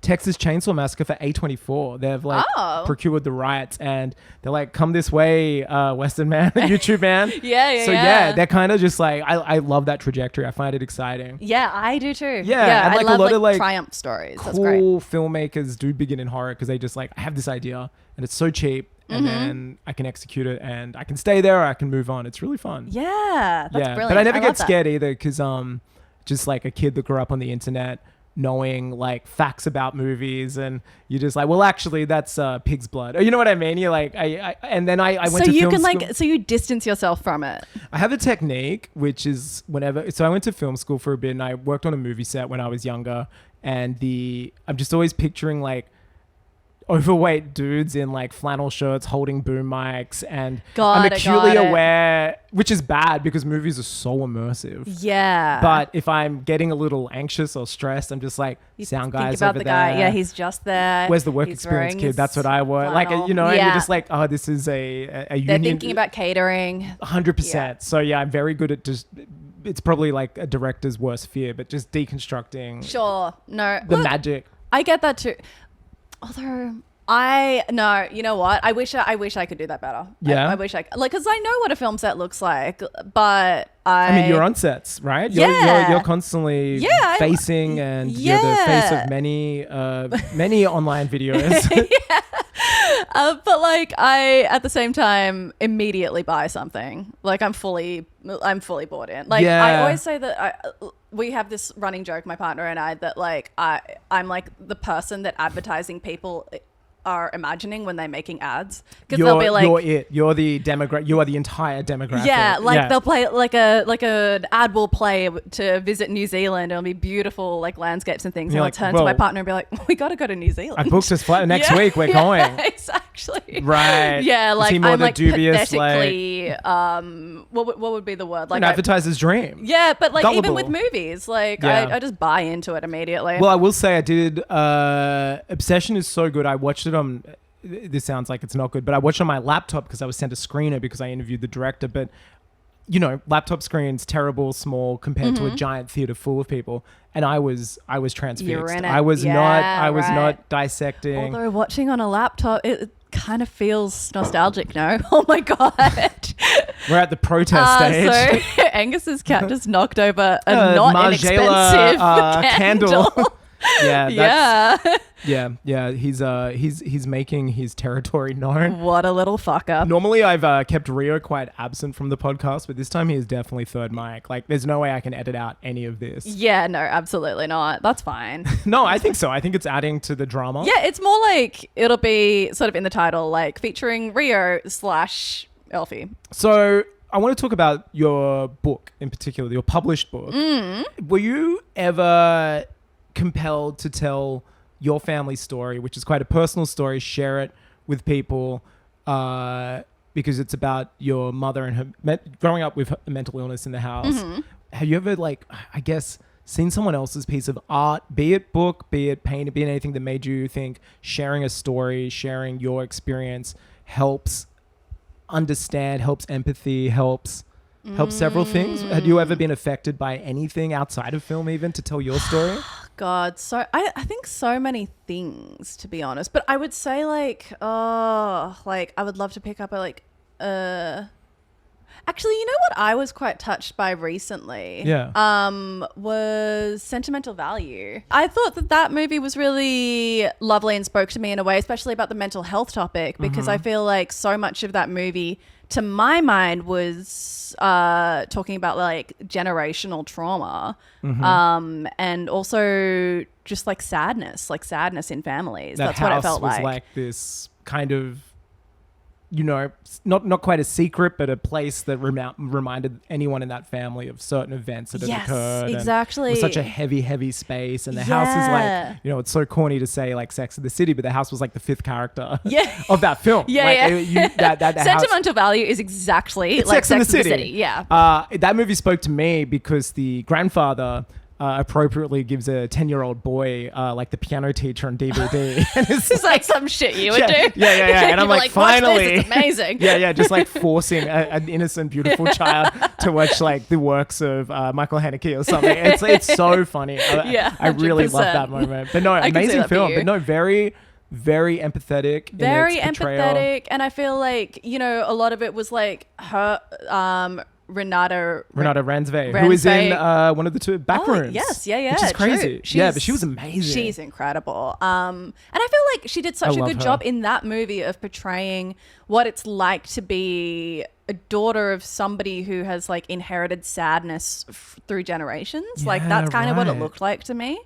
Texas Chainsaw Massacre for A24. They've like procured the rights, and they're like, come this way, Western man, YouTube man. Yeah. They're kind of just like, I love that trajectory. I find it exciting. Yeah, I do too. Yeah, and like I love a lot of like triumph stories. That's cool great. filmmakers do begin in horror because they just like, I have this idea and it's so cheap, and then I can execute it and I can stay there or I can move on. It's really fun. Yeah, that's brilliant. But I never get scared either because just like a kid that grew up on the internet, knowing like facts about movies, and you're just like, well, actually, that's pig's blood. Or, you know what I mean? You're like, and then I went to film school. So you distance yourself from it. I have a technique, which is so I went to film school for a bit, and I worked on a movie set when I was younger, and I'm just always picturing like overweight dudes in like flannel shirts holding boom mics, and I'm acutely aware, which is bad because movies are so immersive. Yeah. But if I'm getting a little anxious or stressed, I'm just like, sound guy's over there. Guy. Yeah, he's just there. Where's the work experience kid? That's what I want. Like, and you're just like, oh, this is a union. They're thinking about catering. 100%. Yeah. So yeah, I'm very good at just, it's probably like a director's worst fear, but just deconstructing. Sure. No. The magic. I get that too. Although you know what? I wish I could do that better. Yeah. I wish because I know what a film set looks like, but I mean, you're on sets, right? You're constantly facing, and you're the face of many online videos. Yeah. But like I, at the same time, immediately buy something. Like I'm fully bought in. Like I always say that we have this running joke, my partner and I, that like I'm like the person that advertising people are imagining when they're making ads, because they'll be like, you're the demographic, you are the entire demographic. They'll play like an ad will play to visit New Zealand. It'll be beautiful like landscapes and things, and I'll turn to my partner and be like, we got to go to New Zealand. I booked this flight next week, we're going. Exactly. Right. Yeah, like I'm like dubious, pathetically what would be the word, like an advertiser's dream. Yeah, but like gullible. Even with movies, like I just buy into it immediately. Well, I will say I did Obsession is so good. I watched it on, this sounds like it's not good, but I watched it on my laptop because I was sent a screener because I interviewed the director. But you know, laptop screens, terrible, small compared to a giant theater full of people, and I was transfixed. You're in it. I was not dissecting. Although watching on a laptop, it kind of feels nostalgic. No, oh my god. We're at the protest stage. So Angus's cat just knocked over a not inexpensive candle. He's making his territory known. What a little fucker. Normally I've kept Rio quite absent from the podcast, but this time he is definitely third mic. Like there's no way I can edit out any of this. Yeah, no, absolutely not. That's fine. No, I think so. I think it's adding to the drama. Yeah, it's more like it'll be sort of in the title, like featuring Rio / Elfy. So I want to talk about your book in particular, your published book. Were you ever compelled to tell your family story, which is quite a personal story, share it with people, because it's about your mother and her growing up with a mental illness in the house? Have you ever, like, I guess, seen someone else's piece of art, be it book, be it painting, be it anything that made you think sharing a story, sharing your experience helps understand, helps empathy, helps several things? Had you ever been affected by anything outside of film even to tell your story? God, so I think so many things, to be honest. But I would say like I would love to pick up actually, you know what I was quite touched by recently? Yeah. Was Sentimental Value. I thought that movie was really lovely and spoke to me in a way, especially about the mental health topic, because I feel like so much of that movie, to my mind, was talking about like generational trauma, and also just like sadness in families. That's what it felt like. That house was like this kind of, you know, not quite a secret, but a place that reminded anyone in that family of certain events that had occurred. Yes, exactly. It was such a heavy space, and the house is like, you know, it's so corny to say like Sex and the City, but the house was like the fifth character of that film. That Sentimental Value is exactly like Sex and the City. Yeah. That movie spoke to me because the grandfather appropriately gives a 10-year-old boy like the piano teacher on DVD. And it's like some shit you would do. Yeah. And I'm like, finally. Watch this, it's amazing. Just like forcing an innocent, beautiful child to watch like the works of Michael Haneke or something. It's so funny. I really love that moment. But no, amazing film. But no, very, very empathetic. Very empathetic. And I feel like, you know, a lot of it was like her... Renata Ransvay, who is in one of the two Backrooms. Yes, which is crazy. But she was amazing. She's incredible. And I feel like she did such a good job in that movie of portraying what it's like to be a daughter of somebody who has like inherited sadness through generations. Like that's kind of what it looked like to me.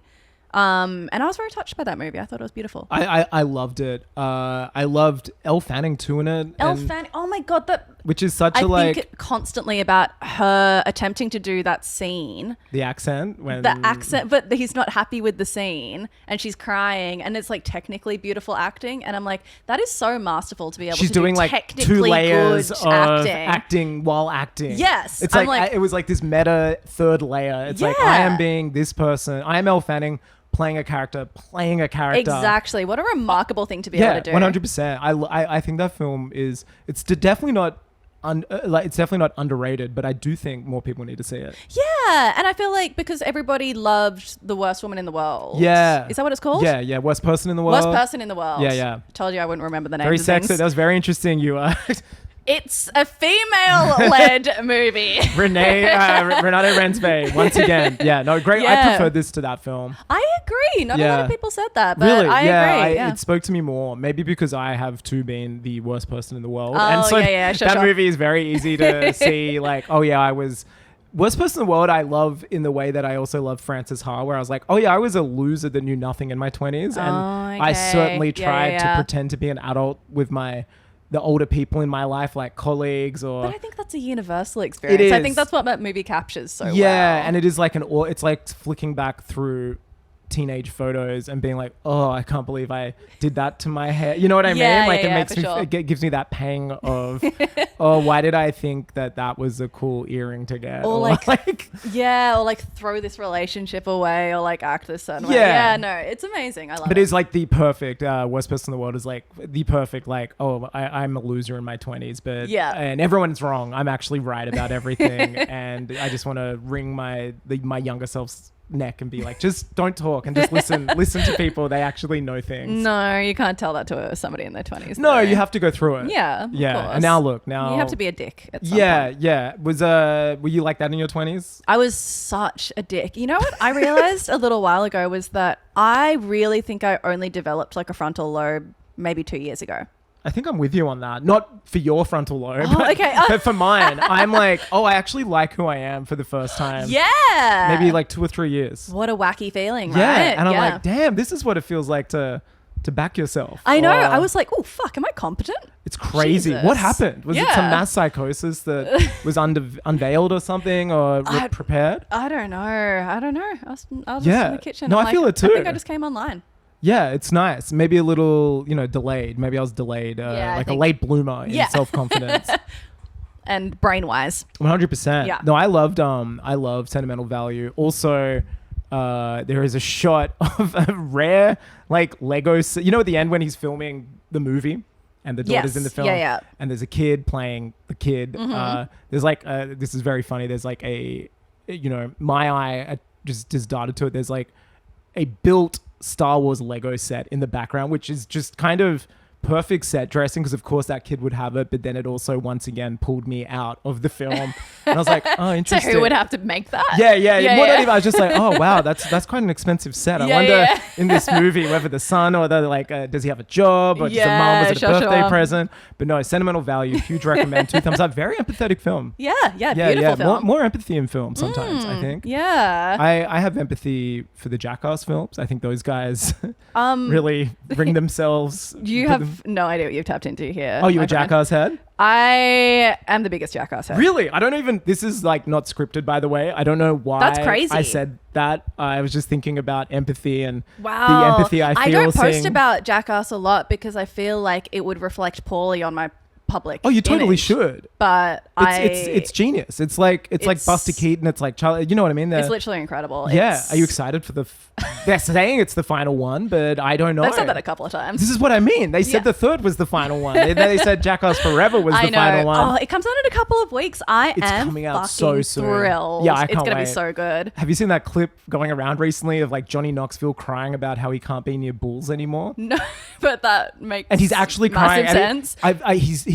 And I was very touched by that movie. I thought it was beautiful. I loved it. I loved Elle Fanning too in it. Elle Fanning. Oh my God. Which is such I think constantly about her attempting to do that scene. The accent. But he's not happy with the scene and she's crying and it's like technically beautiful acting. And I'm like, that is so masterful to be able to do like 2 layers of acting while acting. Yes. It's like it was like this meta third layer. It's like I am being this person. I am Elle Fanning playing a character. Exactly. What a remarkable thing to be able to do. 100%. I think that film it's definitely not it's definitely not underrated, but I do think more people need to see it. Yeah, and I feel like because everybody loved The Worst Woman in the World. Yeah. Is that what it's called? Yeah. Worst Person in the World. Worst Person in the World. Yeah. Told you I wouldn't remember the names. Very of sexy. things. That was very interesting. It's a female-led movie. Renate Rensbe, once again. Yeah, no, great. Yeah. I preferred this to that film. I agree. Not a lot of people said that, but really? I agree. It spoke to me more. Maybe because I have too been the worst person in the world. Oh, and so sure. movie is very easy to see. Like, oh yeah, I was... Worst person in the world I love in the way that I also love Frances Ha, where I was like, oh yeah, I was a loser that knew nothing in my 20s. And I certainly tried to pretend to be an adult with the older people in my life, like colleagues or... But I think that's a universal experience. It is. I think that's what that movie captures so well. Yeah, and it is like it's like flicking back through teenage photos and being like, oh, I can't believe I did that to my hair. You know what I mean? Like it makes me, it gives me that pang of, oh, why did I think that was a cool earring to get? Or like throw this relationship away or like act this certain way. Yeah, no, it's amazing. I love it. But it's like the perfect, worst person in the world is like the perfect, like, oh, I'm a loser in my 20s, but and everyone's wrong. I'm actually right about everything. And I just want to wring my younger self's neck and be like, just don't talk and just listen to people. They actually know things. No, you can't tell that to somebody in their 20s. No, you have to go through it. Yeah, yeah. And now look, you have to be a dick at some point. Were you like that in your 20s? I was such a dick. You know what I realized a little while ago was that I really think I only developed like a frontal lobe maybe 2 years ago. I think I'm with you on that. Not for your frontal lobe, but for mine. I'm like, oh, I actually like who I am for the first time. Yeah. Maybe like 2 or 3 years. What a wacky feeling, right? Yeah. And I'm like, damn, this is what it feels like to back yourself. I know. I was like, oh, fuck, am I competent? It's crazy. Jesus. What happened? Was it some mass psychosis that was unveiled or something or prepared? I don't know. I was just in the kitchen. No, I feel it too. I think I just came online. Yeah, it's nice. Maybe a little, delayed. Maybe I was delayed, like a late bloomer in self-confidence. And brain-wise. 100%. Yeah. No, I love Sentimental Value. Also, there is a shot of a rare, like, Lego... at the end when he's filming the movie and the daughter's in the film. Yeah. And there's a kid playing the kid. Mm-hmm. There's like... this is very funny. There's like my eye just darted to it. There's like a built Star Wars Lego set in the background, which is just kind of perfect set dressing because of course that kid would have it, but then it also once again pulled me out of the film. And I was like, oh, interesting. So who would have to make that? Yeah. I was just like, oh wow, that's quite an expensive set. I wonder in this movie whether the son or the does he have a job or just a mom, was it a birthday present? But no, Sentimental Value, huge recommend, 2 thumbs up. Very empathetic film. Beautiful film. More empathy in film sometimes, I think. Yeah. I have empathy for the Jackass films. I think those guys really bring themselves. You have no idea what you've tapped into here. Oh, you a Jackass head? I am the biggest Jackass head. Really? I don't even... This is like not scripted, by the way. I don't know why That's crazy. I said that. I was just thinking about empathy and the wow. empathy I feel. I don't post about Jackass a lot because I feel like it would reflect poorly on my public Oh, you totally image. Should. But it's genius. It's like Buster Keaton. It's like Charlie. You know what I mean? It's literally incredible. Yeah. Are you excited for the... They're saying it's the final one, but I don't know. They've said that a couple of times. This is what I mean. They said the third was the final one. They said Jackass Forever was the final one. Oh, it comes out in a couple of weeks. It's am coming out so soon. Thrilled. Yeah, I can't It's going to wait. be so good. Have you seen that clip going around recently of like Johnny Knoxville crying about how he can't be near bulls anymore? No, but that makes and he's actually crying. Massive sense.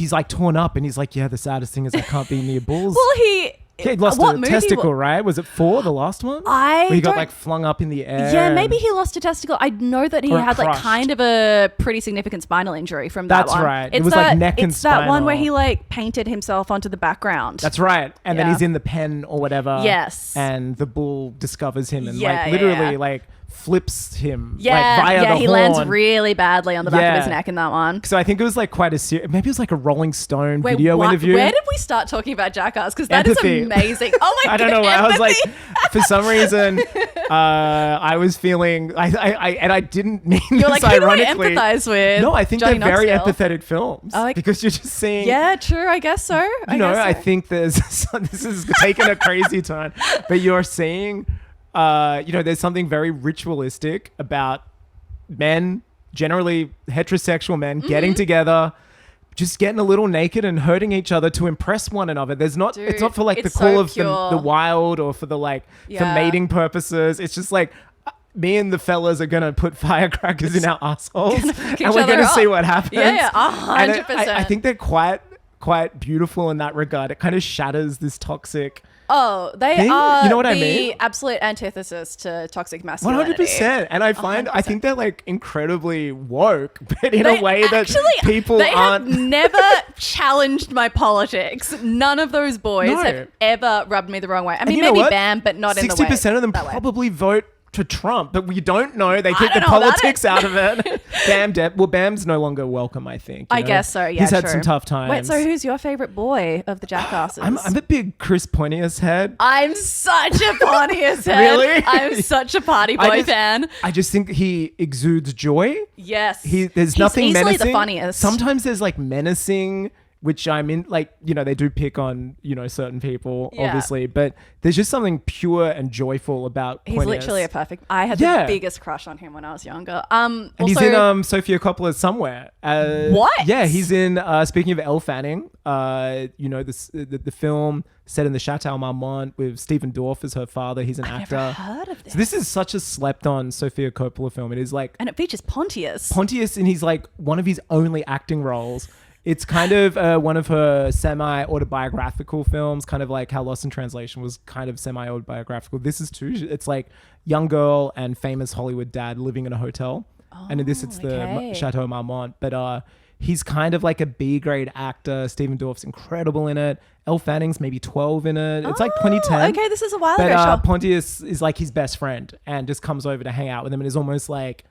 He's like torn up and he's like, yeah, the saddest thing is I can't be near bulls. Well, he lost a testicle, right? Was it 4, the last one? Where he got like flung up in the air. Yeah, maybe he lost a testicle. I know that he had like kind of a pretty significant spinal injury from that one. That's right. It was like neck and spinal. It's that one where he like painted himself onto the background. That's right. And then he's in the pen or whatever. Yes. And the bull discovers him and like literally like flips him Yeah, like via the he horn. lands really badly on the back of his neck in that one. So I think it was like quite a maybe it was like a Rolling Stone video interview. Where did we start talking about Jackass? Because that Empathy. is amazing. Oh my god! I don't know why. I was like, for some reason, I was feeling, and I didn't mean You're this like, who do I ironically. empathize with? No, I think Johnny they're very Knoxville. empathetic films because you're just seeing. Yeah, true. I guess so. I think there's this is taking a crazy turn, but you're seeing, there's something very ritualistic about men, generally heterosexual men, getting together, just getting a little naked and hurting each other to impress one another. It's not for like the call of the wild or for the for mating purposes. It's just like me and the fellas are gonna put firecrackers in our assholes and we're gonna see what happens. Yeah, 100%. I think they're quite beautiful in that regard. It kind of shatters this toxic. Oh, they thing. are You know what I the mean? absolute antithesis to toxic masculinity. 100%. And I 100%. think they're like incredibly woke, but in a way that people they aren't. have never challenged my politics. None of those boys have ever rubbed me the wrong way. I mean, maybe Bam, but not in the way. 60% of them probably vote to Trump, but we don't know. They keep the politics out of it. Bam's no longer welcome, I think. I guess so, yeah. He's had some tough times. Wait, so who's your favorite boy of the Jackasses? I'm a big Chris Pontius head. I'm such a Pontius head. Really? I'm such a party boy fan. I just think he exudes joy. Yes. There's nothing easily menacing. the funniest. Sometimes there's like menacing, which I'm in, like, they do pick on, certain people, obviously, but there's just something pure and joyful about He's Pontius. literally a perfect. I had the biggest crush on him when I was younger. And he's in Sophia Coppola's Somewhere. What? Yeah, he's in, speaking of Elle Fanning, the film set in the Chateau Marmont with Stephen Dorff as her father. He's an actor. Never heard of this. So this is such a slept-on Sophia Coppola film. It is like... And it features Pontius. And he's like one of his only acting roles. It's kind of one of her semi-autobiographical films, kind of like how Lost in Translation was kind of semi-autobiographical. This is too. It's like young girl and famous Hollywood dad living in a hotel. And in this, it's the Chateau Marmont. But he's kind of like a B-grade actor. Stephen Dorff's incredible in it. Elle Fanning's maybe 12 in it. It's like 2010. Okay, this is a while ago. But Pontius is like his best friend and just comes over to hang out with him and is almost like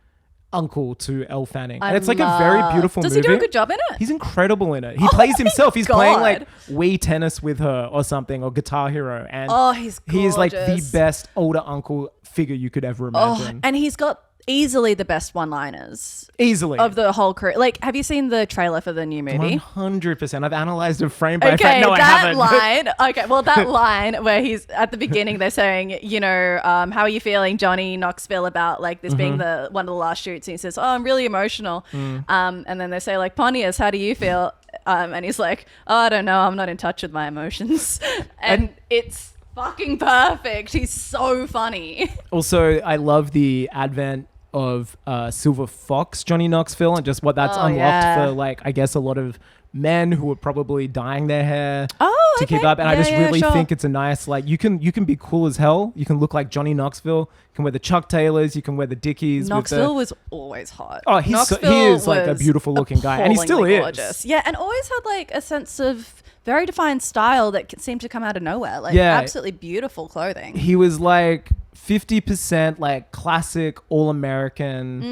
uncle to Elle Fanning. And it's like a very beautiful movie. Does he do a good job in it? He's incredible in it. He plays himself. He's God. playing like Wii Tennis with her or something, or Guitar Hero. And he's gorgeous. he is like the best older uncle figure you could ever imagine. And he's got easily the best one-liners. Easily. Of the whole career. Like, have you seen the trailer for the new movie? 100%. I've analyzed it frame by frame. No, I haven't. That line where he's at the beginning, they're saying, how are you feeling, Johnny Knoxville, about like this being one of the last shoots? And he says, I'm really emotional. And then they say like, Pontius, how do you feel? And he's like, I don't know. I'm not in touch with my emotions. and it's fucking perfect. He's so funny. Also, I love the advent of Silver Fox Johnny Knoxville and just what that's unlocked for, like, I guess a lot of men who are probably dyeing their hair to keep up. And I just really think it's a nice, like, you can be cool as hell. You can look like Johnny Knoxville. You can wear the Chuck Taylors. You can wear the Dickies. Knoxville was always hot. Oh, he is like a beautiful looking guy, and he still is gorgeous. Yeah, and always had like a sense of very defined style that seemed to come out of nowhere. Like absolutely beautiful clothing. He was like 50% like classic all-American.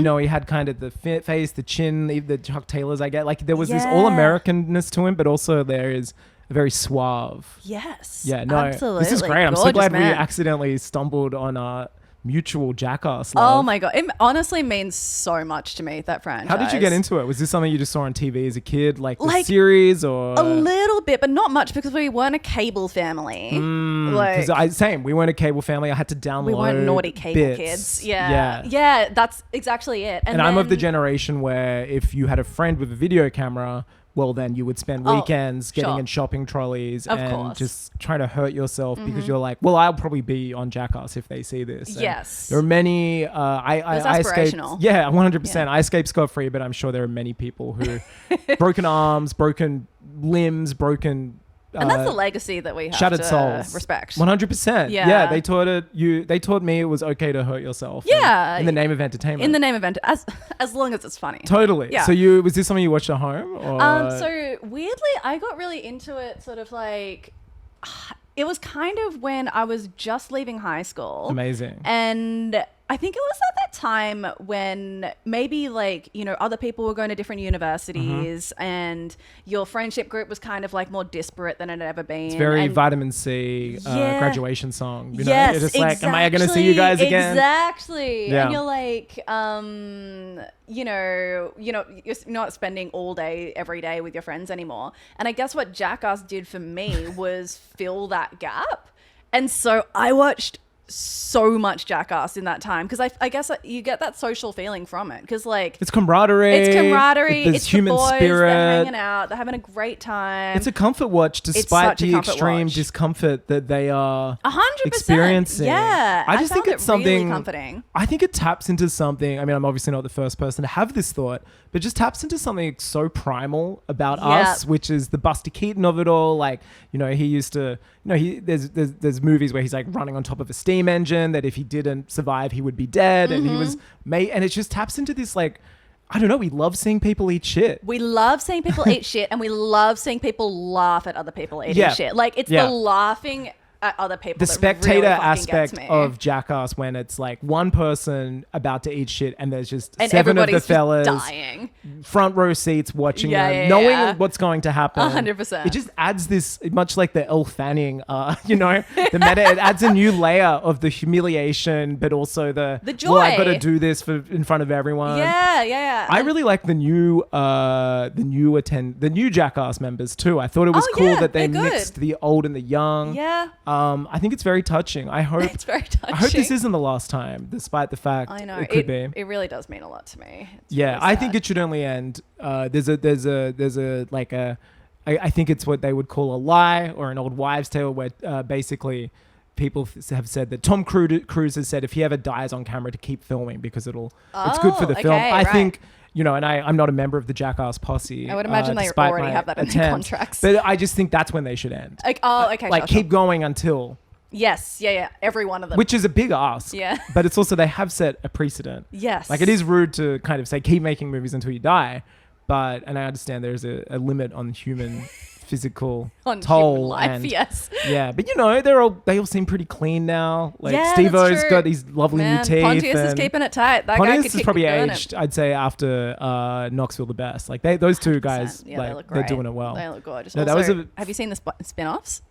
He had kind of the face, the chin, the Chuck Taylors. I get like there was this all-Americanness to him, but also there is a very suave. Yes. Yeah. No. Absolutely. This is great. I'm so glad we man. accidentally stumbled on mutual Jackass love. Oh my God. It honestly means so much to me, that franchise. How did you get into it? Was this something you just saw on TV as a kid, like the series, or? A little bit, but not much, because we weren't a cable family. Same. We weren't a cable family. I had to download. We weren't naughty cable kids. Yeah. That's exactly it. And I'm of the generation where if you had a friend with a video camera, well, then you would spend weekends getting in shopping trolleys and just trying to hurt yourself because you're like, well, I'll probably be on Jackass if they see this. And yes. there are many, I escaped. Yeah, 100%. Yeah. I escaped scot-free, but I'm sure there are many people who broken arms, broken limbs, broken... and that's the legacy that we have shattered to souls. respect. 100%. Yeah, they taught me it was okay to hurt yourself. Yeah, in the name of entertainment. In the name of as long as it's funny. Totally. Yeah. So was this something you watched at home? Or? So weirdly, I got really into it. Sort of like, it was kind of when I was just leaving high school. Amazing. And I think it was at that time when maybe like, you know, other people were going to different universities and your friendship group was kind of like more disparate than it had ever been. It's very vitamin C graduation song. You know? Yes, it's just like, am I going to see you guys again? Exactly. Yeah. And you're like, you know, you're not spending all day every day with your friends anymore. And I guess what Jackass did for me was fill that gap. And so I watched so much Jackass in that time because I guess you get that social feeling from it because like it's camaraderie, it's human the boys, spirit, they're hanging out, they're having a great time. It's a comfort watch despite the extreme discomfort that they are 100% experiencing. Yeah, I just think it's something really comforting. I think it taps into something. I mean, I'm obviously not the first person to have this thought, but just taps into something so primal about us, which is the Buster Keaton of it all. Like, you know, he used to, you know, there's movies where he's like running on top of a steam engine that if he didn't survive, he would be dead. And he was and it just taps into this like, I don't know, we love seeing people eat shit. We love seeing people eat shit and we love seeing people laugh at other people eating shit. Like it's the laughing at other people. The spectator really aspect of Jackass when it's like one person about to eat shit and there's just and seven of the fellas dying. Front row seats watching them, knowing what's going to happen. 100%. It just adds this, much like the Elle Fanning, you know, the meta. It adds a new layer of the humiliation, but also the joy. Well, I've got to do this in front of everyone. Yeah. I really like the new Jackass members too. I thought it was cool that they mixed the old and the young. Yeah. I think it's very touching. I hope it's very touching. I hope this isn't the last time, despite the fact it could be. It really does mean a lot to me. It's really sad. I think it should only end. I think it's what they would call a lie or an old wives' tale, where basically people have said that Tom Cruise has said if he ever dies on camera to keep filming because it's good for the film. I think. You know, and I'm not a member of the Jackass posse. I would imagine they already have that in their contracts. But I just think that's when they should end. Okay. Keep going until. Yes, yeah. Every one of them. Which is a big ask. Yeah. But it's also, they have set a precedent. Yes. Like, it is rude to kind of say, keep making movies until you die. And I understand there's a limit on human physical toll. Human life, yes. Yeah, but you know, they all seem pretty clean now. Like Steve-O's got these lovely new teeth. Pontius is keeping it tight. That Pontius guy could is probably aged, I'd say, after Knoxville the Best. Like those two guys, they look great. they're doing it well. They look gorgeous. No, also, have you seen the spin-offs?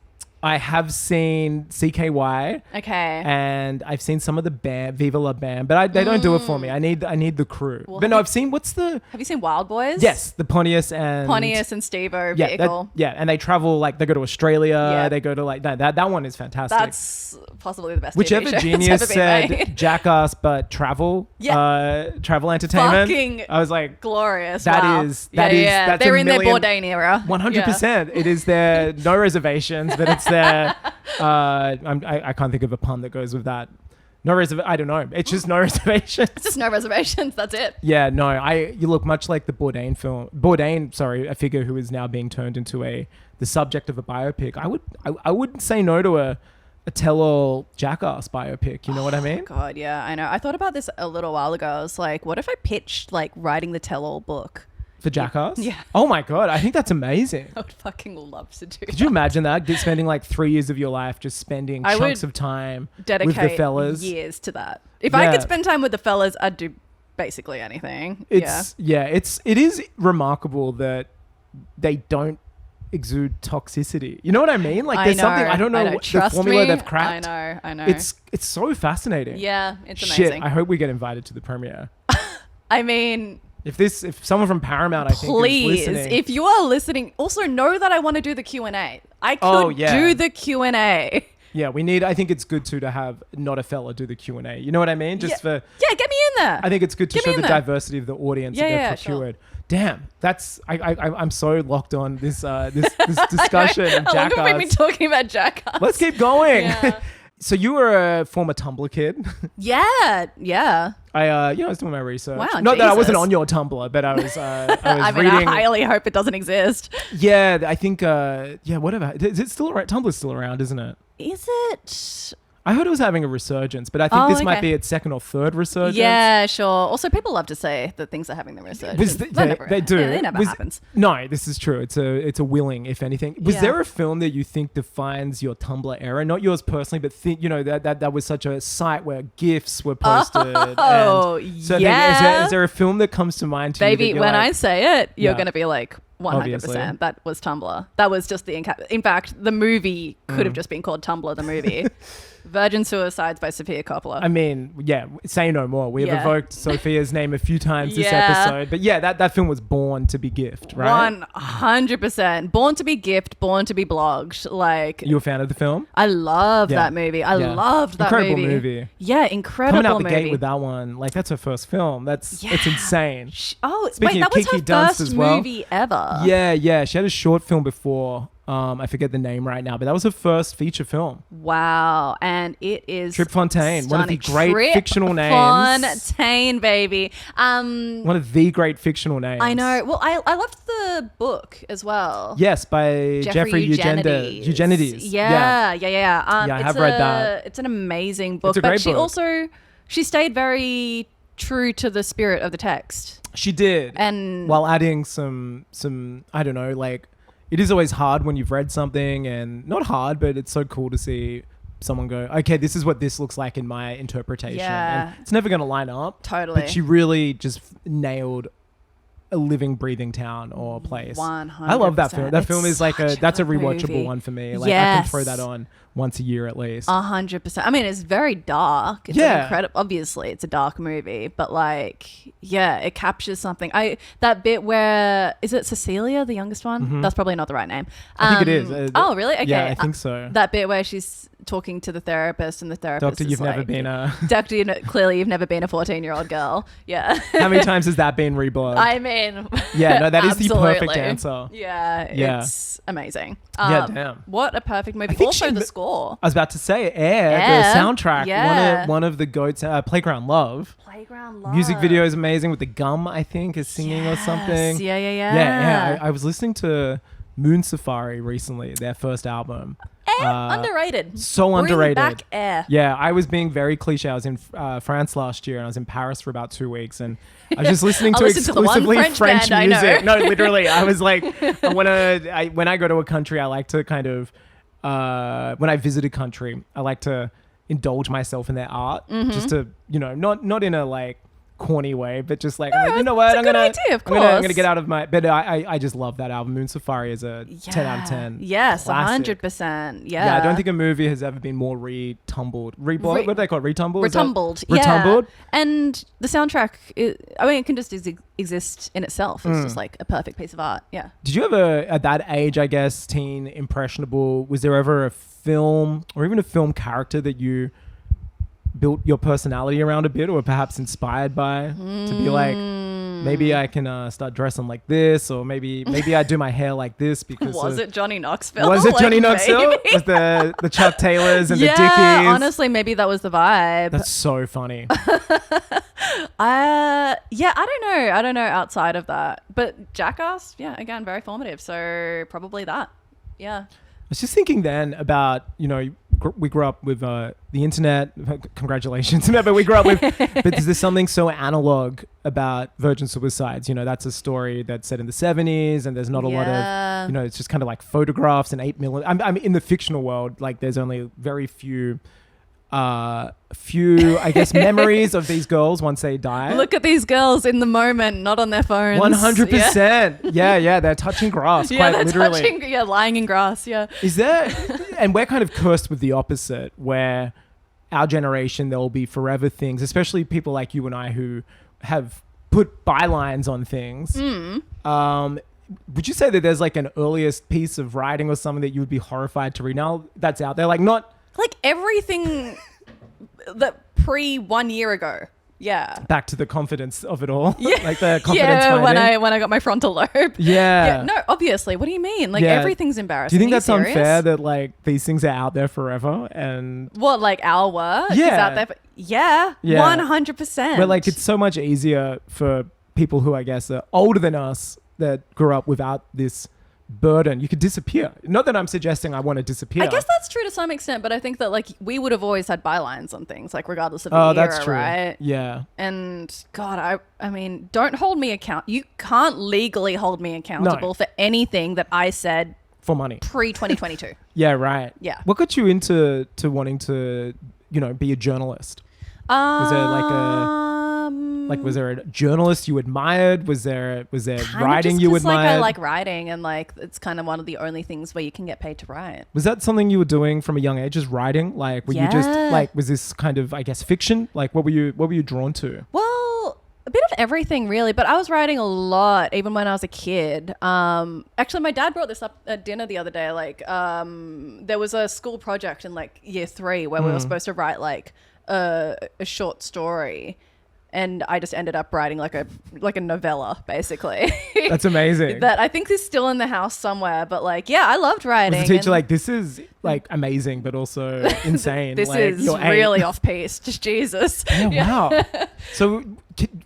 I have seen CKY. Okay. And I've seen some of the band, Viva La Band, but they don't do it for me. I need the crew. Well, but no, I've seen have you seen Wild Boys? Yes, the Pontius and Steve-O vehicle. And they travel they go to Australia. They go to that one is fantastic. That's possibly the best. Whichever TV show genius that's ever been said Jackass, but travel entertainment. Fucking I was like, glorious. That's they're in their Bourdain era. 100%. It is their no reservations, but it's their. I can't think of a pun that goes with that. I don't know. It's just no reservations. It's just no reservations. That's it. Yeah, no. You look much like the Bourdain film. A figure who is now being turned into the subject of a biopic. I wouldn't say no to a tell-all Jackass biopic. You know what I mean? God, yeah, I know. I thought about this a little while ago. I was like, what if I pitched like writing the tell-all book? For Jackass? Yeah. Oh my God. I think that's amazing. I would fucking love to do that. Could you imagine that? Spending like 3 years of your life just spending chunks of time with the fellas. Years to that. If I could spend time with the fellas, I'd do basically anything. It is remarkable that they don't exude toxicity. You know what I mean? Like there's something, I don't know what the formula they've cracked. I know. It's so fascinating. Yeah, it's amazing. Shit, I hope we get invited to the premiere. I mean... If someone from Paramount, please, is listening. If you are listening, also know that I want to do the Q&A. I could do the Q&A. Yeah, I think it's good to have not a fella do the Q&A. You know what I mean? Get me in there. I think it's good to show the diversity of the audience that they've procured. Sure. Damn, I'm so locked on this discussion of Jackass. How long have we been talking about Jackass? Let's keep going. Yeah. So you were a former Tumblr kid. Yeah. I was doing my research. Wow, Not that I wasn't on your Tumblr, but I was reading. I highly hope it doesn't exist. Yeah, I think. Whatever. Is it still around? Tumblr's still around, isn't it? Is it? I heard it was having a resurgence, but I think this might be its second or third resurgence. Yeah, sure. Also, people love to say that things are having the resurgence. They do. It never happens. No, this is true. It's a willing, if anything. Was there a film that you think defines your Tumblr era? Not yours personally, but that was such a site where GIFs were posted. Oh, yeah. Is there a film that comes to mind to Baby, you? when I say it, you're going to be like, 100%. Obviously. That was Tumblr. That was just in fact, the movie could have just been called Tumblr, the movie. Virgin Suicides by Sofia Coppola. I mean, say no more. We have evoked Sophia's name a few times this episode. But that film was born to be gift, right? 100%. Born to be gift, born to be blogged. Like, you a fan of the film? I love that movie. I loved that incredible movie. Yeah, incredible Coming out the movie. gate with that one, like that's her first film. It's insane. Speaking of that was Kiki her Dunst first as well. movie ever. Yeah. She had a short film before. I forget the name right now, but that was her first feature film. Wow. And it is Trip Fontaine, one of the great fictional names. Fontaine, baby. One of the great fictional names. I know. Well, I loved the book as well. Yes, by Jeffrey Eugenides. Yeah. I have read that. It's an amazing book. It's a great book. She stayed very true to the spirit of the text. She did. And while adding some I don't know, like, it is always hard when you've read something, and not hard, but it's so cool to see someone go, okay, this is what this looks like in my interpretation. Yeah. And it's never going to line up. Totally. But she really just nailed a living, breathing town or place. 100%. I love that film. That film is that's a rewatchable movie. one for me. Like, I can throw that on once a year at least. 100%. I mean, it's very dark. It's incredible. Obviously, it's a dark movie, but it captures something. That bit where, is it Cecilia, the youngest one? Mm-hmm. That's probably not the right name. I think it is. Oh, really? Okay. Yeah, I think so. That bit where she's talking to the therapist, and the therapist Doctor, is you've never been a... Doctor, clearly you've never been a 14-year-old girl. Yeah. How many times has that been reblogged? I mean... Yeah, no, that is the perfect answer. Yeah, it's amazing. Damn. What a perfect movie. Also, the score. I was about to say, Air, the soundtrack, one of the goats, Playground Love. Music video is amazing with the gum, I think, is singing or something. Yeah. I was listening to Moon Safari recently, their first album. Underrated. So underrated. Bring back Air. Yeah, I was being very cliche. I was in France last year, and I was in Paris for about 2 weeks, and I was just listening to exclusively French music. No, literally. I was like, when I go to a country, I like to kind of, when I visit a country, I like to indulge myself in their art, just to, not in a like corny way, but just like, you know what, I'm gonna get out of my, but I just love that album. Moon Safari is a 10 out of 10. Yes, classic. 100%. Yeah, I don't think a movie has ever been more retumbled. What do they call it? Retumbled? Retumbled. Retumbled. And the soundtrack, it can just exist in itself. It's just like a perfect piece of art. Yeah. Did you ever, at that age, I guess, teen, impressionable, was there ever a film or even a film character that you built your personality around a bit, or perhaps inspired by, to be like, maybe I can start dressing like this, or maybe I do my hair like this because was it Johnny Knoxville? Was it Johnny Knoxville? Was the Chuck Taylors and the Dickies? Honestly, maybe that was the vibe. That's so funny. I don't know outside of that, but Jackass, again, very formative. So probably that. Yeah. I was just thinking then about, we grew up with the internet. Congratulations. But we grew up with, but there's something so analog about virgin suicides. That's a story that's set in the 70s, and there's not a lot of, it's just kind of like photographs and 8mm. I'm in the fictional world, like there's only very few, I guess, memories of these girls once they die. Look at these girls in the moment, not on their phones. 100%. Yeah, they're touching grass, quite literally. Lying in grass, Is there, and we're kind of cursed with the opposite, where our generation, there will be forever things, especially people like you and I who have put bylines on things. Would you say that there's like an earliest piece of writing or something that you would be horrified to read now that's out there? Like not... Like everything that pre 1 year ago. Yeah. Back to the confidence of it all. Yeah. Like the confidence when finding. I got my frontal lobe. Yeah. No, obviously. What do you mean? Like everything's embarrassing. Do you think that's unfair that like these things are out there forever and what, like our work is out there? 100%. But like it's so much easier for people who I guess are older than us that grew up without this burden. You could disappear. Not that I'm suggesting I want to disappear. I guess that's true to some extent, but I think that like we would have always had bylines on things, like regardless of the era, that's true. right? Yeah. And God, I mean, don't hold me you can't legally hold me accountable for anything that I said for money pre-2022. Yeah, right. Yeah. What got you into wanting to, be a journalist? Was there a journalist you admired? Was there writing you admired? Like I like writing, and like it's kind of one of the only things where you can get paid to write. Was that something you were doing from a young age, just writing? Like, were you just like, was this kind of, I guess, fiction? Like, what were you drawn to? Well, a bit of everything really, but I was writing a lot even when I was a kid. Actually, my dad brought this up at dinner the other day. Like, there was a school project in like year 3 where we were supposed to write like a short story, and I just ended up writing like a novella, basically. That's amazing. That I think is still in the house somewhere. But like, yeah, I loved writing. Was the teacher like, this is like amazing, but also insane? This like, is really off piece. Just Jesus. Yeah, wow. So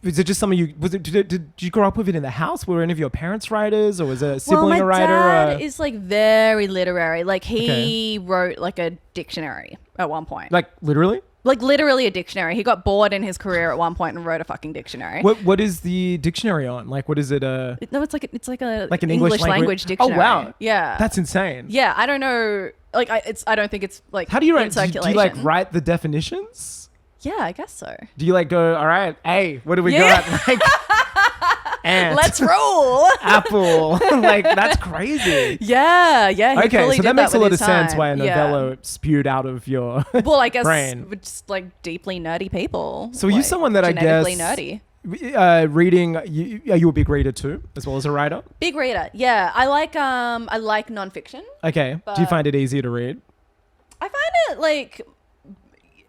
was it just something did you grow up with it in the house? Were any of your parents writers, or was a sibling a writer? My dad is like very literary. Like he wrote like a dictionary at one point. Like literally? Like literally a dictionary. He got bored in his career at one point and wrote a fucking dictionary. What is the dictionary on? Like, what is it? No, it's like an English language dictionary. Oh wow, yeah, that's insane. Yeah, I don't know. Like, I don't think it's like. How do you write? In circulation. Do you like write the definitions? Yeah, I guess so. Do you like go? All right, hey, what do we got? Like, ant, let's roll. Apple. Like, that's crazy. Yeah. Okay, so that makes a lot of sense why a novella spewed out of your well, I guess brain. We're just like deeply nerdy people. So are you someone that I guess nerdy? Reading, are you a big reader too, as well as a writer? Big reader, yeah. I like nonfiction. Okay. Do you find it easier to read? I find it like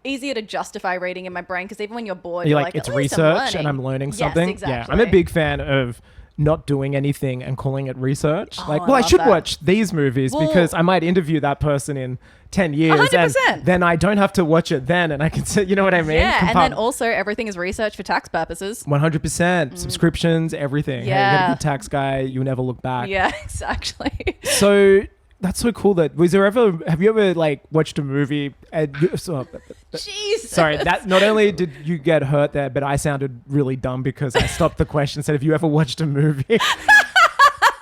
easier to justify reading in my brain, because even when you're bored, you're like it's research and I'm learning something. Yes, exactly. Yeah, I'm a big fan of not doing anything and calling it research. Oh, I should watch these movies because I might interview that person in 10 years 100%. and then I don't have to watch it then, and I can say, you know what I mean? Yeah, and then also everything is research for tax purposes. 100%. Subscriptions, everything. Yeah. Hey, you get a good tax guy, you'll never look back. Yeah, exactly. So that's so cool. Have you ever like watched a movie and Jesus. Sorry, that not only did you get hurt there, but I sounded really dumb because I stopped the question and said, have you ever watched a movie?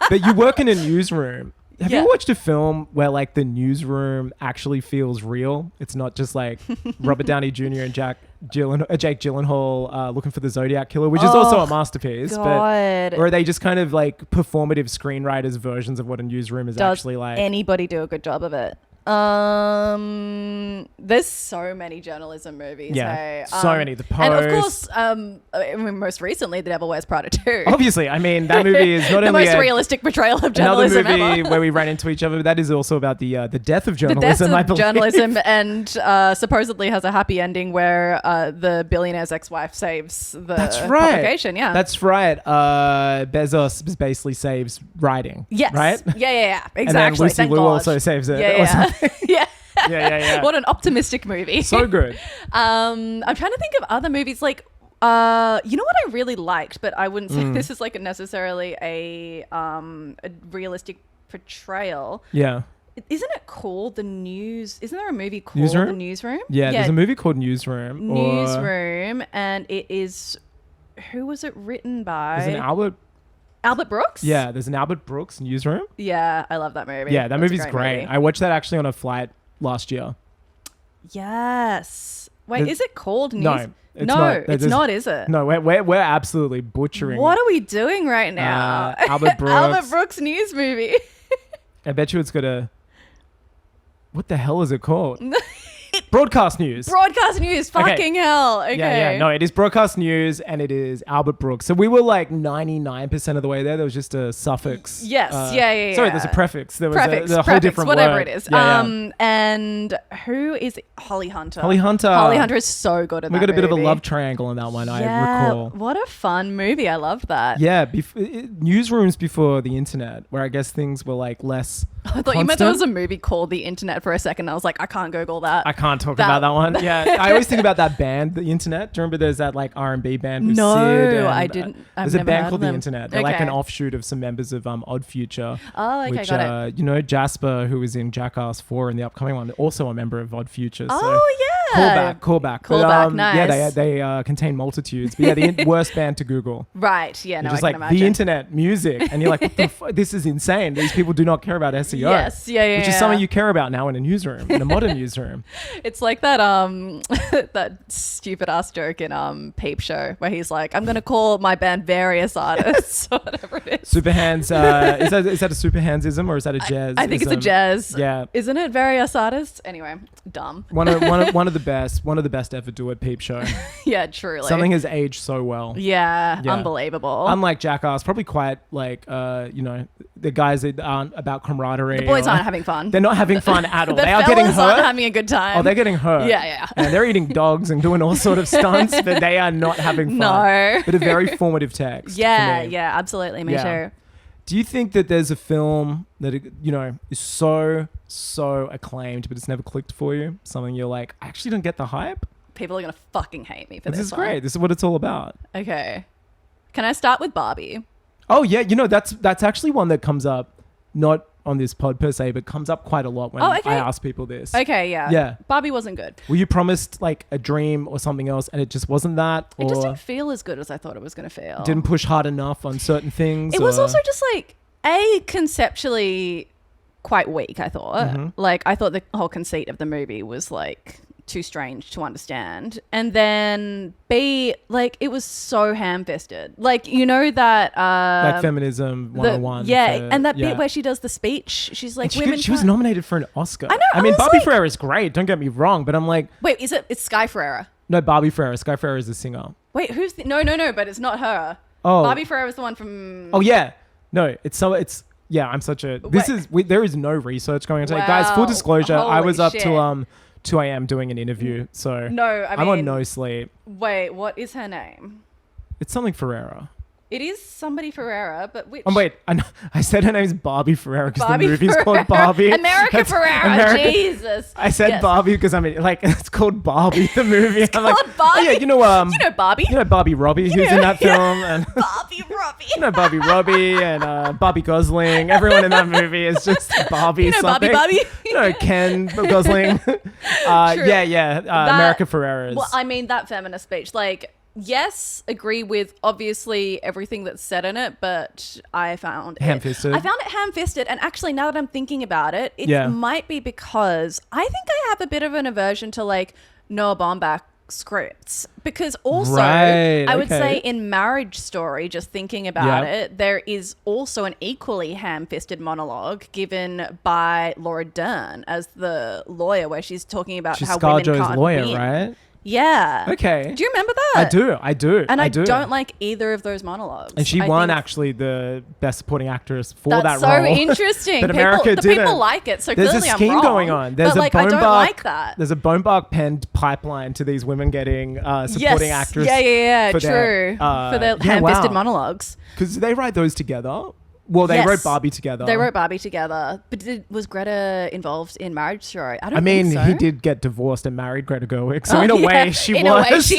But you work in a newsroom. Have you ever watched a film where like the newsroom actually feels real? It's not just like Robert Downey Jr. and Jake Gyllenhaal looking for the Zodiac Killer, which is also a masterpiece. God. Or are they just kind of like performative screenwriters versions of what a newsroom is actually like? Does anybody do a good job of it? There's so many journalism movies. Yeah, hey? so many. The Post. And of course, I mean, most recently, The Devil Wears Prada 2. Obviously, I mean, that movie is not the only most realistic portrayal of journalism another movie ever. where we ran into each other, but that is also about the death of journalism. The death I of believe. journalism, and supposedly has a happy ending where the billionaire's ex-wife saves the publication. Yeah, that's right. Bezos basically saves writing. Yes. Right. Yeah. Exactly. And then Lucy Thank Liu God. also saves it. Yeah. Yeah. Yeah. What an optimistic movie. So good. I'm trying to think of other movies like you know what I really liked, but I wouldn't say this is like necessarily a realistic portrayal. Yeah. Isn't it called The News? Isn't there a movie called Newsroom? The Newsroom? Yeah, there's a movie called Newsroom. Newsroom, and it is, who was it written by? There's an Albert Brooks? Yeah, there's an Albert Brooks Newsroom. Yeah, I love that movie. Yeah, that movie's a great. movie. I watched that actually on a flight last year. Yes. Wait, is it called News? No, it's not, is it? No, we're absolutely butchering. What are we doing right now? Albert Brooks. Albert Brooks news movie. I bet you it's got a... What the hell is it called? Broadcast News. Broadcast News. Fucking hell. Okay. Yeah. No, it is Broadcast News and it is Albert Brooks. So we were like 99% of the way there. There was just a suffix. Yes. Yeah. Sorry, there's a prefix. There was a whole different whatever word. it is. Yeah. And who is Holly Hunter? Holly Hunter is so good at that We got a bit of a movie. love triangle in that one, I recall. What a fun movie. I loved that. Yeah. Newsrooms before the internet, where I guess things were like less I thought you meant there was a movie called The Internet for a second. I was like, I can't Google that. I can't talk about that one. Yeah, I always think about that band, The Internet. Do you remember there's that like R&B band with Sid? No, I didn't. There's a band called The Internet. They're like an offshoot of some members of Odd Future. Oh, okay, which, got it. You know, Jasper, who was in Jackass 4 in the upcoming one, also a member of Odd Future. So oh, yeah. Callback. Nice. Yeah, they contain multitudes. But yeah, the worst band to Google. Right. Yeah, no, just I like can imagine. The Internet, music. And you're like, what the this is insane. These people do not care about SEO. Yes, yeah. Which is something you care about now in a newsroom, in a modern newsroom. It's like that that stupid ass joke in Peep Show where he's like, I'm gonna call my band various artists or whatever it is. Superhands, is that a Superhandsism or is that a jazz? I think it's a jazz. Yeah. Isn't it various artists? Anyway, dumb. One of the best ever do at Peep Show. Yeah, truly. Something has aged so well. Yeah, unbelievable. Unlike Jackass, probably quite like the guys that aren't about camaraderie. The boys aren't having fun. They're not having fun at all. The they are getting hurt. aren't having a good time. Oh, they're getting hurt. Yeah. And they're eating dogs and doing all sort of stunts, but they are not having fun. No. But a very formative text. Yeah, absolutely. Me too. Do you think that there's a film that, is so acclaimed, but it's never clicked for you? Something you're like, I actually don't get the hype? People are going to fucking hate me for this. This is great. This is what it's all about. Okay. Can I start with Barbie? Oh, yeah. That's actually one that comes up, not on this pod per se, but comes up quite a lot when I ask people this. Okay, yeah. Yeah. Barbie wasn't good. Were you promised like a dream or something else and it just wasn't that? It just didn't feel as good as I thought it was going to feel. Didn't push hard enough on certain things? It was also just like, conceptually quite weak, I thought. Mm-hmm. Like, I thought the whole conceit of the movie was like too strange to understand. And then B, like, it was so ham-fisted. Like, you know that... like Feminism 101. And that bit where she does the speech, she's like, she was nominated for an Oscar. I know. I mean, Barbie Ferreira is great, don't get me wrong, but I'm like... Wait, it's Sky Ferreira? No, Barbie Ferreira. Sky Ferreira is the singer. Wait, who's... No, but it's not her. Oh. Barbie Ferreira is the one from... Oh, yeah. No, I'm such a... There is no research going on today. Guys, full disclosure, I was up to 2 a.m. doing an interview, so I'm on no sleep. Wait, what is her name? It's something Ferreira. It is somebody Ferreira, but which... wait, I said her name's Barbie Ferreira because the movie's called Barbie. America Ferreira, Jesus. I said Barbie because it's called Barbie, the movie. It's called Barbie? Oh yeah, you know Barbie? You know Barbie Robbie, who's in that film. And Barbie Robbie. You know Barbie Robbie and Barbie Gosling. Everyone in that movie is just Barbie something. Barbie? You know Ken Gosling. America Ferreira's. Well, I mean, that feminist speech, like... Yes, agree with obviously everything that's said in it, but I found ham-fisted. I found it ham-fisted, and actually, now that I'm thinking about it, it might be because I think I have a bit of an aversion to like Noah Baumbach scripts, because also I would say in Marriage Story, just thinking about it, there is also an equally ham-fisted monologue given by Laura Dern as the lawyer, where she's talking about how women can't lawyer, win. right? Yeah. Okay. Do you remember that? I do. And I don't like either of those monologues. And she won actually the Best Supporting Actress for that role. That's so interesting. But America didn't. People like it, so there's clearly a scheme I'm wrong. going on. There's but I don't like that. There's a Baumbach penned pipeline to these women getting supporting actress. Yeah. For true. For their ham-fisted monologues. Because they write those together. Well, they wrote Barbie together. They wrote Barbie together. But was Greta involved in Marriage Story? I don't think so. He did get divorced and married Greta Gerwig. So in a way, she was.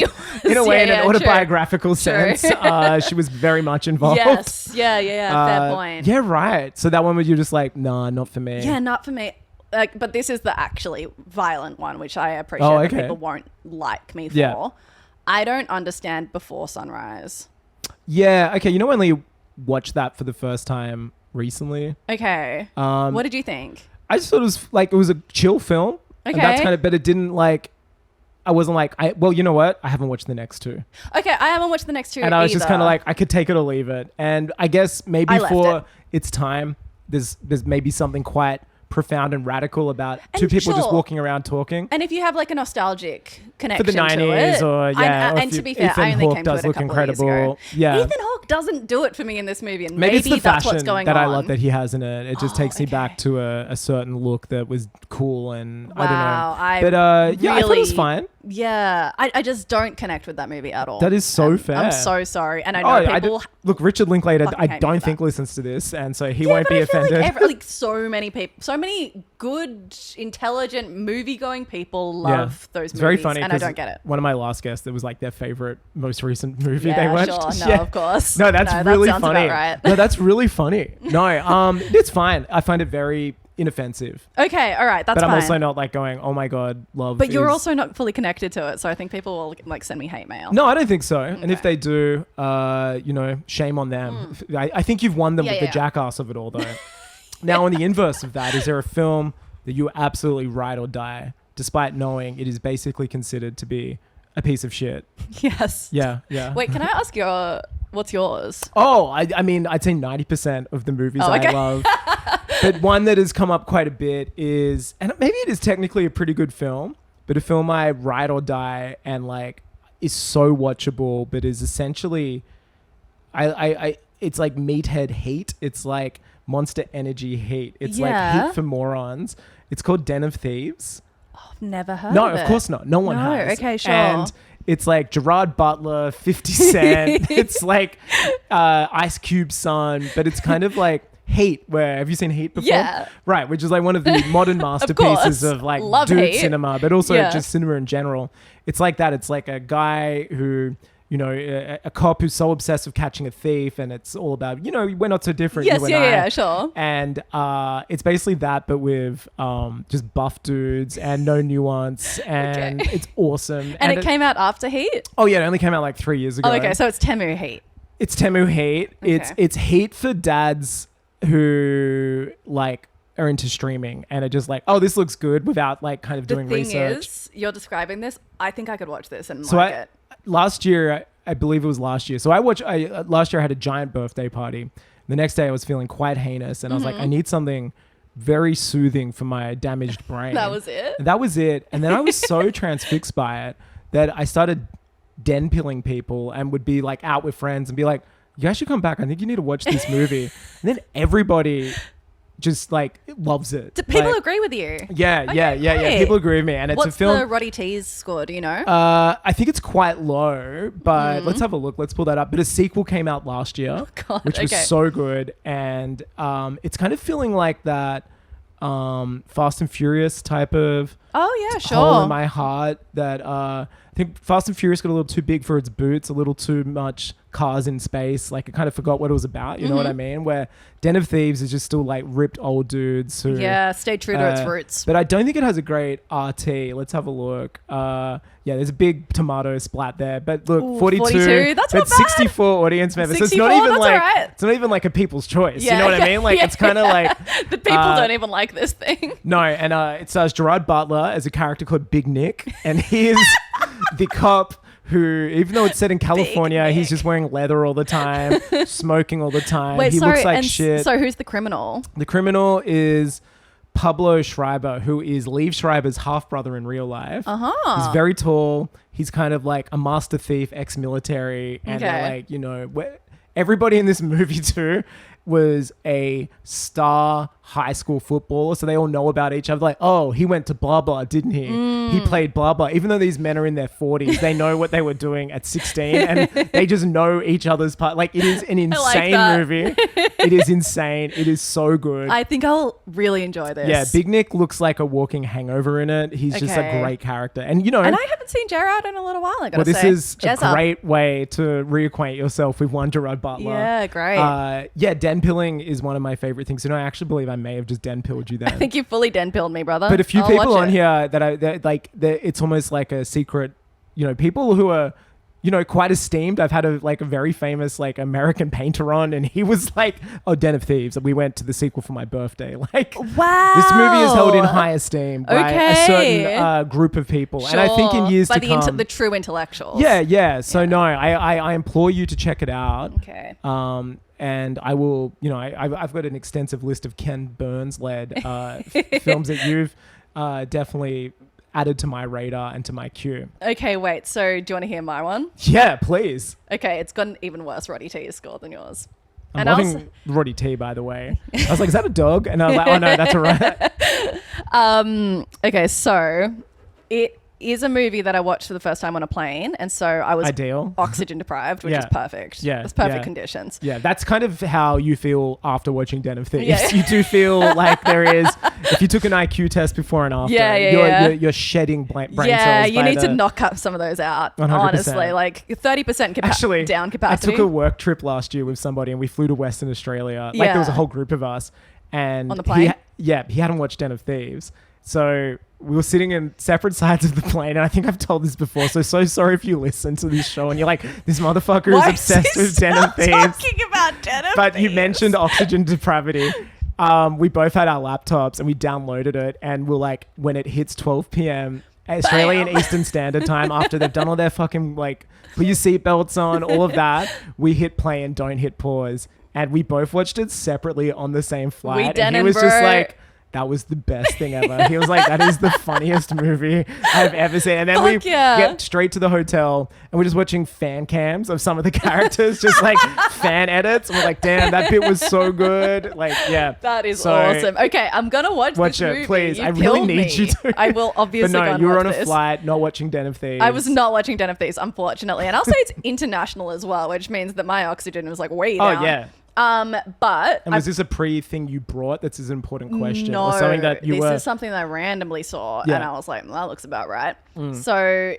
In a way, in an autobiographical sense, she was very much involved. Yes. Yeah. Fair point. Yeah, right. So that one was you just like, nah, not for me. Yeah, not for me. But this is the actually violent one, which I appreciate that people won't like me for. Yeah. I don't understand Before Sunrise. Yeah. Okay. You know, only watched that for the first time recently. Okay. What did you think? I just thought it was like, it was a chill film. Okay. And that's but it didn't like, I wasn't like, well, you know what? I haven't watched the next two. Okay. I haven't watched the next two and I was just kind of like, I could take it or leave it. And I guess maybe for its time, there's maybe something quite profound and radical about two people just walking around talking. And if you have like a nostalgic connection for the 90s to it, and to be fair, I only came to it a couple of years ago. Yeah. Ethan Hawke doesn't do it for me in this movie, and maybe it's the that's what's going that on. I love that he has in it. It just takes me back to a certain look that was cool, and I don't know. But I thought it was fine. Yeah, I just don't connect with that movie at all. That is so fair. I'm so sorry. And I know people... Look, Richard Linklater, I fucking hate me don't for think that. listens to this, and so he won't be offended. Like so many people, so many good, intelligent, movie-going people love those movies. It's very funny, and I don't get it. One of my last guests, it was like their favorite, most recent movie Yeah, they watched. sure. No, of course. No, that's really that sounds funny. About right. No, that's really funny. No, it's fine. I find it very inoffensive. Okay, all right, that's fine. But I'm fine. also not like going, oh my God, love. But you're also not fully connected to it, so I think people will like send me hate mail. No, I don't think so. Okay. And if they do, shame on them. I think you've won them with the Jackass of it all, though. Now, on the inverse of that, is there a film that you absolutely ride or die, despite knowing it is basically considered to be a piece of shit? Yes. Yeah. Wait, can I ask what's yours? Oh, I mean, I'd say 90% of the movies I love. But one that has come up quite a bit is, and maybe it is technically a pretty good film, but a film I ride or die and like is so watchable, but is essentially, it's like meathead hate. It's like Monster Energy hate. It's like hate for morons. It's called Den of Thieves. Oh, I've never heard No, of it. of course not. No one has. Okay, sure. And it's like Gerard Butler, 50 Cent. It's like Ice Cube's son, but it's kind of like Hate. Where have you seen Hate before? Yeah. Right, which is like one of the modern masterpieces of like Love dude Hate. cinema, but also just cinema in general. It's like that. It's like a guy who, a cop who's so obsessed with catching a thief, and it's all about, we're not so different. Yes, you and I. yeah, sure. And it's basically that, but with just buff dudes and no nuance, and it's awesome. And it came out after Heat? Oh yeah, it only came out like 3 years ago. Oh, okay, so it's Temu Heat. It's Temu Hate. Okay. It's hate for dads who like are into streaming and are just like, oh, this looks good, without like kind of doing research. The thing is, you're describing this. I think I could watch this and like it. Last year, I believe it was last year. So last year I had a giant birthday party. The next day I was feeling quite heinous, and I was like, I need something very soothing for my damaged brain. That was it? That was it. And then I was so transfixed by it that I started den pilling people and would be like out with friends and be like, you guys should come back. I think you need to watch this movie. And then everybody just like loves it. Do people agree with you? Yeah. People agree with me. And it's What's a film. the Roddy T's score? Do you know? I think it's quite low, but let's have a look. Let's pull that up. But a sequel came out last year, which was so good. And it's kind of feeling like that Fast and Furious type of hole in my heart that I think Fast and Furious got a little too big for its boots, a little too much cars in space. Like, I kind of forgot what it was about. You know what I mean? Where Den of Thieves is just still like ripped old dudes who stay true to its roots. But I don't think it has a great RT. Let's have a look. There's a big tomato splat there. But look, 42. That's not bad. 64 audience members. 64, so it's not even like right. it's not even like a people's choice. You know what I mean? Like it's kind of like the people don't even like this thing. No, and it stars Gerard Butler as a character called Big Nick, and he is the cop who, even though it's set in California, he's just wearing leather all the time, smoking all the time. He looks like shit. So who's the criminal? The criminal is Pablo Schreiber, who is Liev Schreiber's half-brother in real life. He's very tall. He's kind of like a master thief, ex-military. And they're like, everybody in this movie too was a star high school footballer, so they all know about each other. Like, oh, he went to blah blah, didn't he? He played blah blah. Even though these men are in their 40s, they know what they were doing at 16, and they just know each other's part. Like, it is an insane movie. It is insane. It is so good. I think I'll really enjoy this. Yeah, Big Nick looks like a walking hangover in it. He's just a great character, and and I haven't seen Gerard in a little while. I gotta well, this say. is a great way to reacquaint yourself with one Gerard Butler. Yeah, great. Den pilling is one of my favorite things. I actually believe I may have just den pilled you then. I think you fully den pilled me, brother. But a few people on here that it's almost like a secret, people who are, quite esteemed. I've had a very famous American painter on, and he was like, oh, Den of Thieves. We went to the sequel for my birthday. Wow. This movie is held in high esteem by a certain group of people. Sure. And I think in years to come. The true intellectuals. Yeah. So no, I implore you to check it out. Okay. And I will, I've got an extensive list of Ken Burns-led films that you've definitely added to my radar and to my queue. Okay, wait. So do you want to hear my one? Yeah, please. Okay, it's got an even worse Roddy T score than yours. I'm loving Roddy T, by the way. I was like, is that a dog? And I was like, oh no, that's all right. Okay, so it is a movie that I watched for the first time on a plane, and so I was oxygen deprived, which is perfect. Yeah, it's perfect conditions. Yeah, that's kind of how you feel after watching Den of Thieves. Yeah. You do feel like there is. If you took an IQ test before and after, you're shedding brain cells. Yeah, you need to knock up some of those out. 100%. Honestly, like 30% down capacity. I took a work trip last year with somebody, and we flew to Western Australia. Like there was a whole group of us, and on the plane. He hadn't watched Den of Thieves. So we were sitting in separate sides of the plane, and I think I've told this before, so sorry if you listen to this show and you're like, this motherfucker is obsessed with Den of Thieves. Talking about Den of But Thieves. you mentioned oxygen depravity. We both had our laptops and we downloaded it, and we're like, when it hits 12 p.m. Australian Eastern Standard Time, after they've done all their fucking like put your seatbelts on, all of that, we hit play and don't hit pause. And we both watched it separately on the same flight. And he was just like, that was the best thing ever. He was like, that is the funniest movie I've ever seen. And then we get straight to the hotel, and we're just watching fan cams of some of the characters, just like fan edits. And we're like, damn, that bit was so good. Like, yeah. That is awesome. Okay, I'm going to watch this movie. It, please. I really need you to. I will obviously go and watch this. But no, you were on a flight, not watching Den of Thieves. I was not watching Den of Thieves, unfortunately. And I'll say it's international as well, which means that my oxygen was like way down. Oh, yeah. But was this a thing you brought? That's an important question. No, or something that this is something that I randomly saw, and I was like, well, that looks about right. So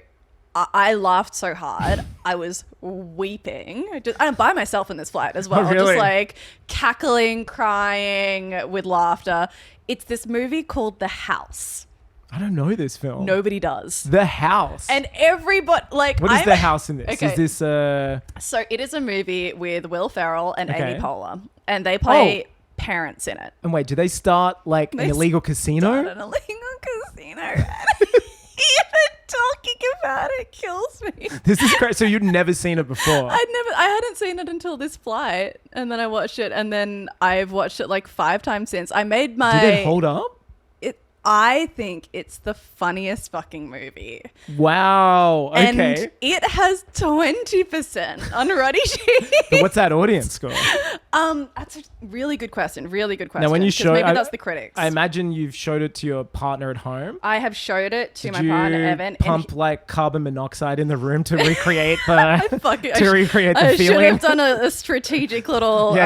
I laughed so hard, I was weeping. I'm by myself in this flight as well. Oh, really? Just like cackling, crying with laughter. It's this movie called The House. I don't know this film. Nobody does. The House. And everybody, like... What is The House in this? Okay. Is this... So it is a movie with Will Ferrell and Amy Poehler. And they play parents in it. And wait, do they start like an illegal casino? An illegal casino. Even talking about it kills me. This is great. So you'd never seen it before? I hadn't seen it until this flight. And then I watched it. And then I've watched it like 5 times since. I made my... Did it hold up? I think it's the funniest fucking movie. Wow. Okay. And it has 20% on Roddy Sheet. But what's that audience score? That's a really good question. Really good question. Now, when you show, maybe that's the critics. I imagine you've showed it to your partner at home. I have showed it to my partner Evan. Pump like carbon monoxide in the room to recreate the recreate the I feeling. should have done a strategic little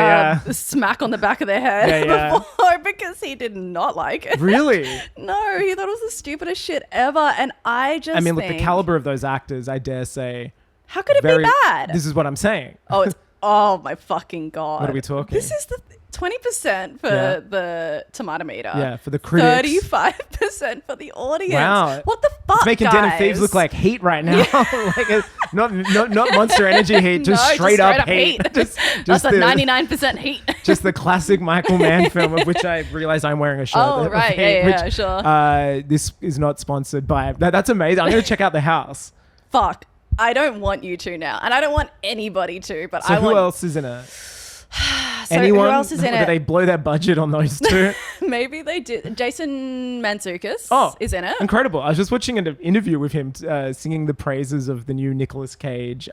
smack on the back of their head before, because he did not like it. Really? No, he thought it was the stupidest shit ever, and I mean, look, the caliber of those actors, I dare say. How could it be bad? This is what I'm saying. Oh my fucking God. What are we talking? This is the 20% for the tomato meter. Yeah, for the critics. 35% for the audience. Wow. What the fuck, it's making guys? Den of Thieves look like Heat right now. Like not Monster Energy Heat, just straight up Heat. just That's a 99% Heat. Just the classic Michael Mann film, of which I realize I'm wearing a shirt. Oh, right. Heat, sure. This is not sponsored by... That's amazing. I'm going to check out The House. Fuck. I don't want you to now. And I don't want anybody to, but so who else is in it? So anyone? Who else is in it? Did they blow their budget on those two? Maybe they did. Jason Mantzoukas is in it. Incredible. I was just watching an interview with him singing the praises of the new Nicolas Cage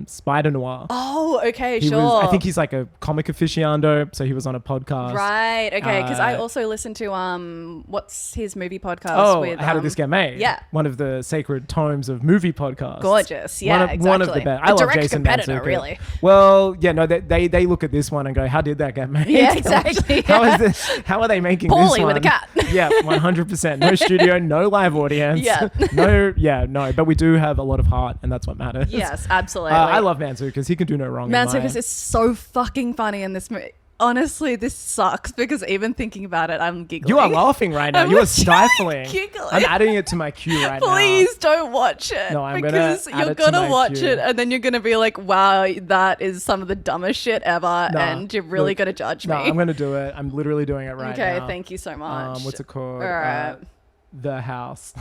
Spider Noir. Oh, okay, sure. I think he's like a comic aficionado, so he was on a podcast. Right, okay, because I also listened to, what's his movie podcast? Oh, How Did This Get Made? Yeah. One of the sacred tomes of movie podcasts. Gorgeous, yeah, exactly. One of the best. I love Jason Mantzoukas. Really. Well, yeah, no, they look at this one and go, how did that get made? Yeah, exactly. How are they making this one? Poorly with a cat. Yeah, 100%. No studio, no live audience. Yeah. No. But we do have a lot of heart, and that's what matters. Yes, absolutely. I love Mantzoukas. He can do no wrong. Mantzoukas is so fucking funny in this movie. Honestly, this sucks because even thinking about it, I'm giggling. You are laughing right now. You are stifling. Giggling. I'm adding it to my queue right now. Please don't watch it. No, I'm because you're gonna watch it and then you're gonna be like, "Wow, that is some of the dumbest shit ever," and you're really gonna judge me. No, I'm gonna do it. I'm literally doing it right now. Okay, thank you so much. What's it called? All right. The House.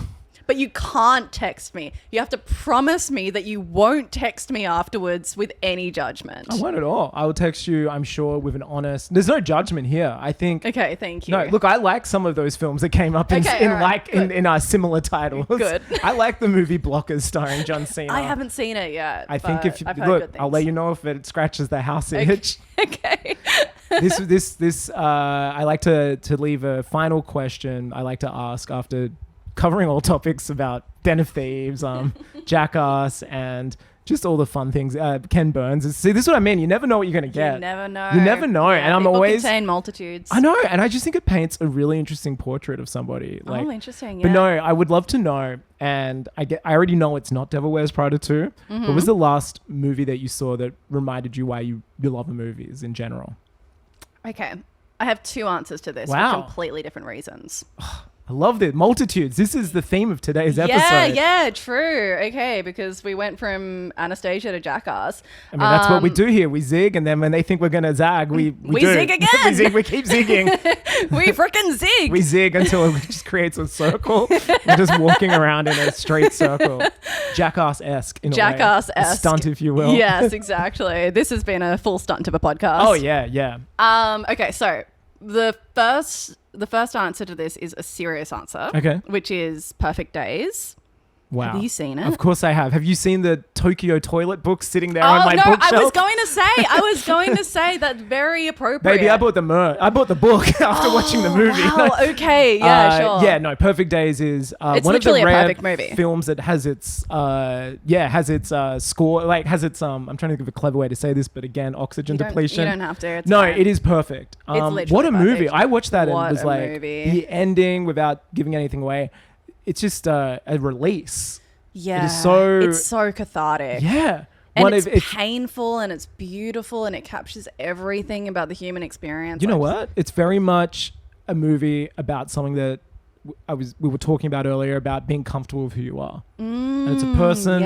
But you can't text me. You have to promise me that you won't text me afterwards with any judgment. I won't at all. I will text you, I'm sure, with an honest... There's no judgment here. I think... Okay, thank you. No, look, I like some of those films that came up in our similar titles. Good. I like the movie Blockers starring John Cena. I haven't seen it yet. I think if... Look, I'll let you know if it scratches the house itch. Okay. I like to leave a final question I like to ask after covering all topics about Den of Thieves, Jackass, and just all the fun things. Ken Burns. See, this is what I mean. You never know what you're going to get. You never know. You never know. Yeah, and I'm people always... contain multitudes. I know. And I just think it paints a really interesting portrait of somebody. Like, interesting. Yeah. But no, I would love to know. And I already know it's not Devil Wears Prada 2. What was the last movie that you saw that reminded you why you love the movies in general? Okay. I have 2 answers to this for completely different reasons. I love it. Multitudes. This is the theme of today's episode. Yeah, true. Okay, because we went from Anastasia to Jackass. I mean, that's what we do here. We zig, and then when they think we're going to zag, we zig again. we zig. We keep zigging. We freaking zig. We zig until it just creates a circle. We're just walking around in a straight circle. Jackass-esque in a way. Jackass-esque. A stunt, if you will. Yes, exactly. This has been a full stunt of a podcast. Oh, yeah. Okay, so the first answer to this is a serious answer. Okay. Which is Perfect Days. Wow. Have you seen it? Of course I have. Have you seen the Tokyo toilet book sitting there on my bookshelf? I was going to say that's very appropriate. Baby, I bought the book after watching the movie. Wow, okay. Yeah, sure. Yeah, no, Perfect Days is it's one of the rare movie. films that has its score, like has its I'm trying to think of a clever way to say this, but again, oxygen depletion. You don't have to. It's no, fine. it is perfect. It's literally what a movie. perfect. I watched that and it was like movie. the ending, without giving anything away. It's just a release. Yeah. It's so cathartic. Yeah. And it's painful and it's beautiful and it captures everything about the human experience. You know what? It's very much a movie about something that we were talking about earlier, about being comfortable with who you are. And it's a person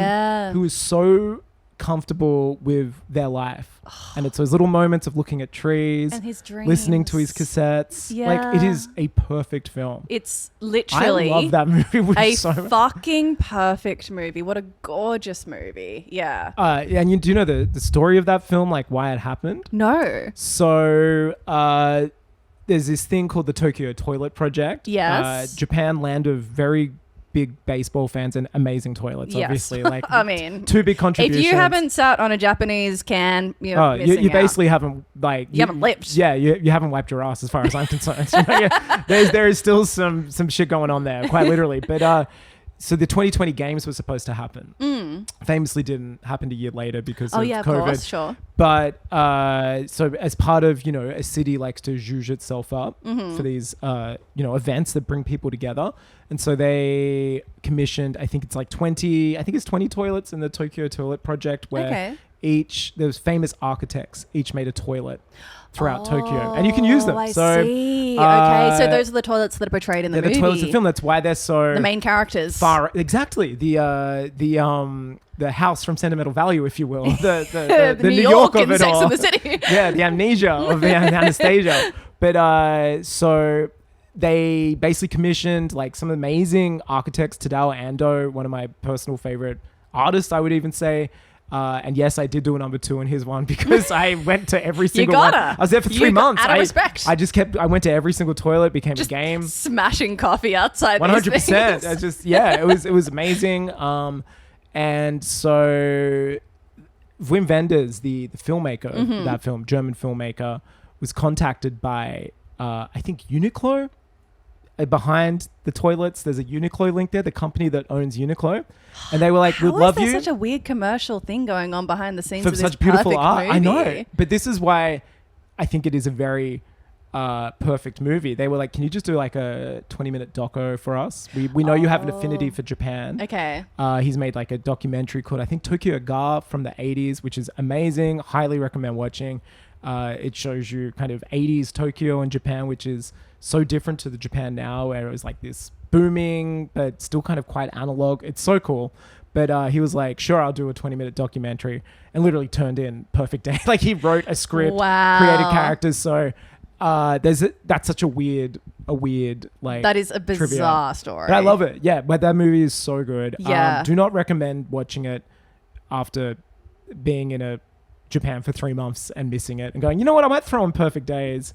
who is so comfortable with their life. And it's those little moments of looking at trees and his dreams, listening to his cassettes. Like, it is a perfect film. It's literally I love that movie fucking perfect movie. What a gorgeous movie. Yeah. And do you know the story of that film, like why it happened? No. So there's this thing called the Tokyo Toilet Project. Yes. Japan, land of very big baseball fans and amazing toilets, obviously. Like, I mean, 2 big contributions. If you haven't sat on a Japanese can, you're missing you out. basically haven't, like... You haven't lived. Yeah, you haven't wiped your ass as far as I'm concerned. There is still some shit going on there, quite literally. But so the 2020 games were supposed to happen. Famously didn't happen a year later because of COVID. Of course, sure. But so as part of, a city likes to zhuzh itself up for these, events that bring people together. And so they commissioned, I think it's 20 toilets in the Tokyo Toilet Project, where those famous architects each made a toilet throughout Tokyo, and you can use them. I see. Okay, so those are the toilets that are portrayed in the movie. The toilets in the film. That's why they're so the main characters. Exactly. The house from Sentimental Value, if you will, the New York of it Sex all. and the City. Yeah, the amnesia of the Anastasia. But so they basically commissioned like some amazing architects. Tadao Ando, one of my personal favorite artists, I would even say. And yes, I did do a number 2 in his one because I went to every single one. I was there for 3 months. Out of respect. I went to every single toilet, became a game. Smashing coffee outside 100%. It was amazing. And so Wim Wenders, the filmmaker of that film, German filmmaker, was contacted by, I think, Uniqlo. Behind the toilets, there's a Uniqlo link there, the company that owns Uniqlo. And they were like, we'd love you. There's such a weird commercial thing going on behind the scenes for of such this beautiful art. movie. I know. But this is why I think it is a very perfect movie. They were like, can you just do like a 20-minute doco for us? We know you have an affinity for Japan. Okay. He's made like a documentary called, I think, Tokyo Ga from the 80s, which is amazing. Highly recommend watching. It shows you kind of 80s Tokyo and Japan, which is so different to the Japan now, where it was like this booming, but still kind of quite analog. It's so cool. But he was like, sure, I'll do a 20-minute documentary, and literally turned in Perfect Day. Like, he wrote a script, created characters. So that's such a weird like, that is a bizarre story. But I love it. Yeah, but that movie is so good. Yeah. Do not recommend watching it after being in Japan for 3 months and missing it and going, you know what, I might throw on Perfect Days.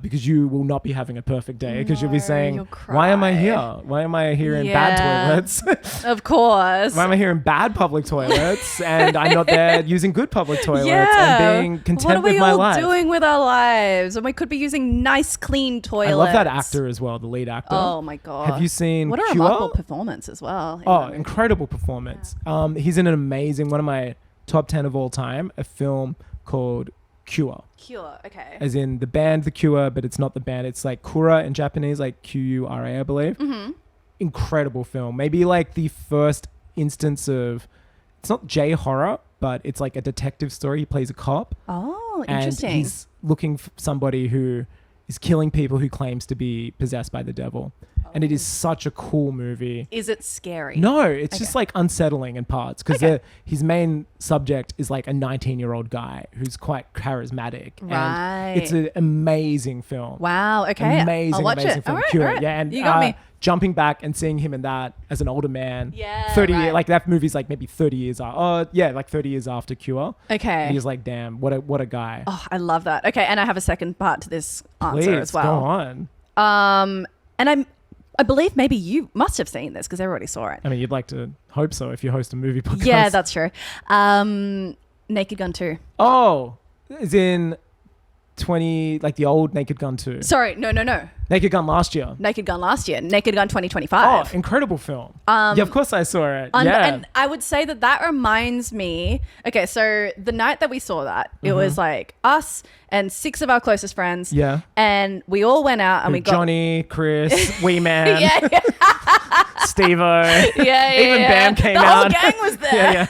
because you will not be having a perfect day because you'll be saying, you'll why am I cry. here? Why am I here in bad toilets? Of course. Why am I here in bad public toilets and I'm not there using good public toilets and being content with my life? What are we all doing with our lives? And we could be using nice, clean toilets. I love that actor as well, the lead actor. Oh my God. Have you seen What a Cure? remarkable performance as well. Oh, incredible performance. He's in an amazing, one of my top 10 of all time, a film called Cure. Cure, okay. As in the band The Cure, but it's not the band. It's like Kura in Japanese, like Qura, I believe. Mm-hmm. Incredible film. Maybe like the first instance of, it's not J-horror, but it's like a detective story. He plays a cop. Oh, interesting. And he's looking for somebody who is killing people who claims to be possessed by the devil. And it is such a cool movie. Is it scary? No, it's just like unsettling in parts because his main subject is like a 19-year-old guy who's quite charismatic. Right. And it's an amazing film. Wow, okay. Amazing, I'll watch amazing it. film. All right, Cure. all right. Yeah, and you got me. Jumping back and seeing him in that as an older man. Yeah, 30 right. years, like that movie's like maybe 30 years like 30 years after Cure. Okay. And he's like, damn, what a guy. Oh, I love that. Okay, and I have a second part to this answer Please, as well. go on. And I believe maybe you must have seen this because everybody saw it. I mean, you'd like to hope so if you host a movie podcast. Yeah, that's true. Naked Gun 2. Oh, is in 20, like the old Naked Gun 2. Sorry, no. Naked Gun last year. Naked Gun last year. Naked Gun 2025. Oh, incredible film. Yeah, of course I saw it. Yeah. And I would say that reminds me. Okay, so the night that we saw that, it was like us and 6 of our closest friends. Yeah. And we all went out and we got Johnny, Chris, Wee Man, yeah. Steve-O. Yeah, Even Bam came the out. The whole gang was there.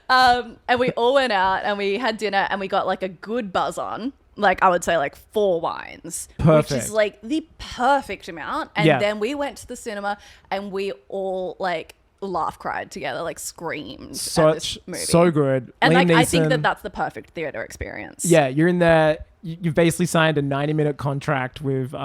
Yeah. And we all went out and we had dinner and we got like a good buzz on. Like I would say like 4 wines. Perfect. Which is like the perfect amount. And Yeah. then we went to the cinema and we all like laugh cried together, like screamed at this movie. So good. And Liam like I Neeson. think that's the perfect theater experience. Yeah, you're in there. You've basically signed a 90-minute contract with the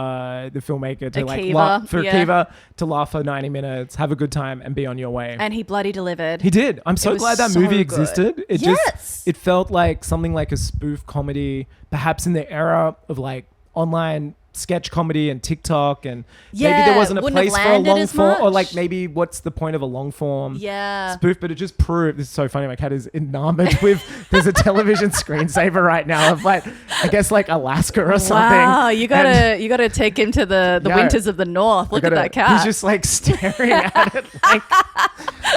filmmaker to Akiva, to laugh for 90 minutes, have a good time, and be on your way. And he bloody delivered. He did. I'm so was glad that so movie good. existed. It felt like something like a spoof comedy, perhaps in the era of like online sketch comedy and TikTok, and maybe there wasn't a place for a long form, or like maybe what's the point of a long form spoof? But it just proved, this is so funny, my cat is enamored with there's a television screensaver right now of like I guess like Alaska or something. Wow, you gotta take him to the winters of the north. Look at that cat. He's just like staring at it like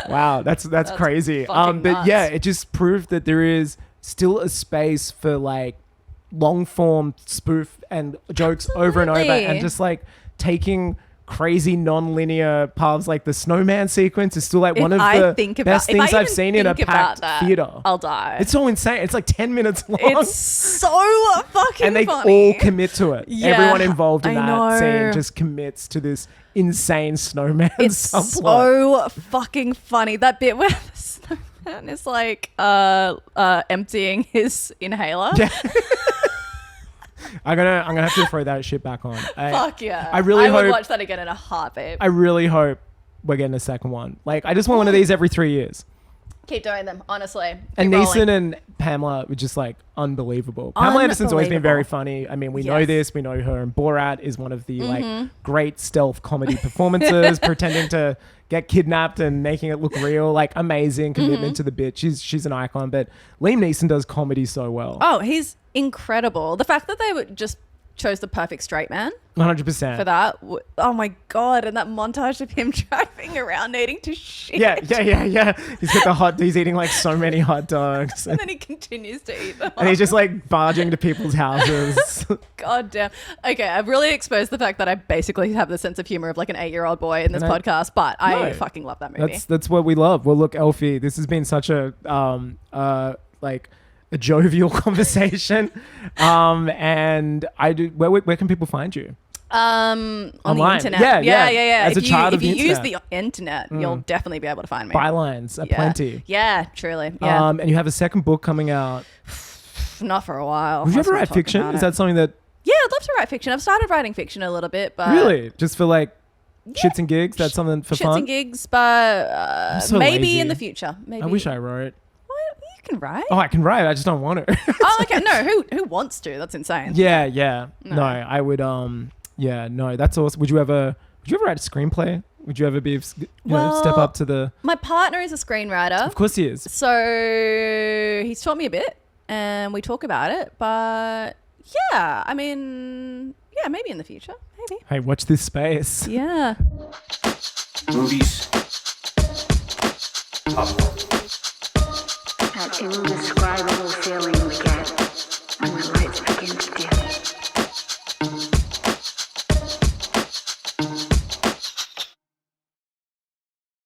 wow, that's crazy. But nuts. yeah, it just proved that there is still a space for like long form spoof and jokes over and over, and just like taking crazy non-linear paths. Like the snowman sequence is still like one of the best things I've seen in a packed theater. I'll die. It's so insane. It's like 10 minutes long. It's so fucking and they funny. all commit to it. Yeah, everyone involved in I that know. scene just commits to this insane snowman It's subplot. so fucking funny. That bit where the snowman is like emptying his inhaler. Yeah. I'm gonna have to throw that shit back on. Fuck yeah. I really would hope watch that again in a heartbeat. I really hope we're getting a second one. Like I just want one of these every 3 years. Keep doing them, honestly. And Keep Neeson rolling. and Pamela were just like unbelievable. Pamela Anderson's always been very funny. I mean, we know this. We know her. And Borat is one of the like great stealth comedy performances, pretending to get kidnapped and making it look real. Like amazing commitment to the bit. She's an icon. But Liam Neeson does comedy so well. Oh, he's incredible. The fact that they would just chose the perfect straight man 100% for that. Oh my God. And that montage of him driving around needing to shit. Yeah. He's eating like so many hot dogs. And then he continues to eat them. And he's just like barging to people's houses. God damn. Okay, I've really exposed the fact that I basically have the sense of humor of like an 8-year-old boy in this podcast, but I fucking love that movie. That's what we love. Well, look, Elfy, this has been such a like a jovial conversation. And where can people find you? On Online. the internet. Yeah. As a child of the if you use internet. the internet, you'll definitely be able to find me. Bylines are plenty. Yeah, truly. Yeah. And you have a second book coming out. Not for a while. Would you ever write fiction? Is that something that... Yeah, I'd love to write fiction. I've started writing fiction a little bit, but... Really? Just for like shits and gigs? That's something for fun? Shits and gigs, but so maybe lazy. in the future. Maybe. I wish I wrote. Well, you can write. Oh, I can write. I just don't want to. Oh, okay. No, who wants to? That's insane. Yeah. No, I would. Yeah, no, that's awesome. Would you ever write a screenplay? Would you ever be, step up to the? My partner is a screenwriter. Of course he is. So he's taught me a bit, and we talk about it. But yeah, I mean, yeah, maybe in the future, maybe. Hey, watch this space. Yeah. Movies. That indescribable feeling we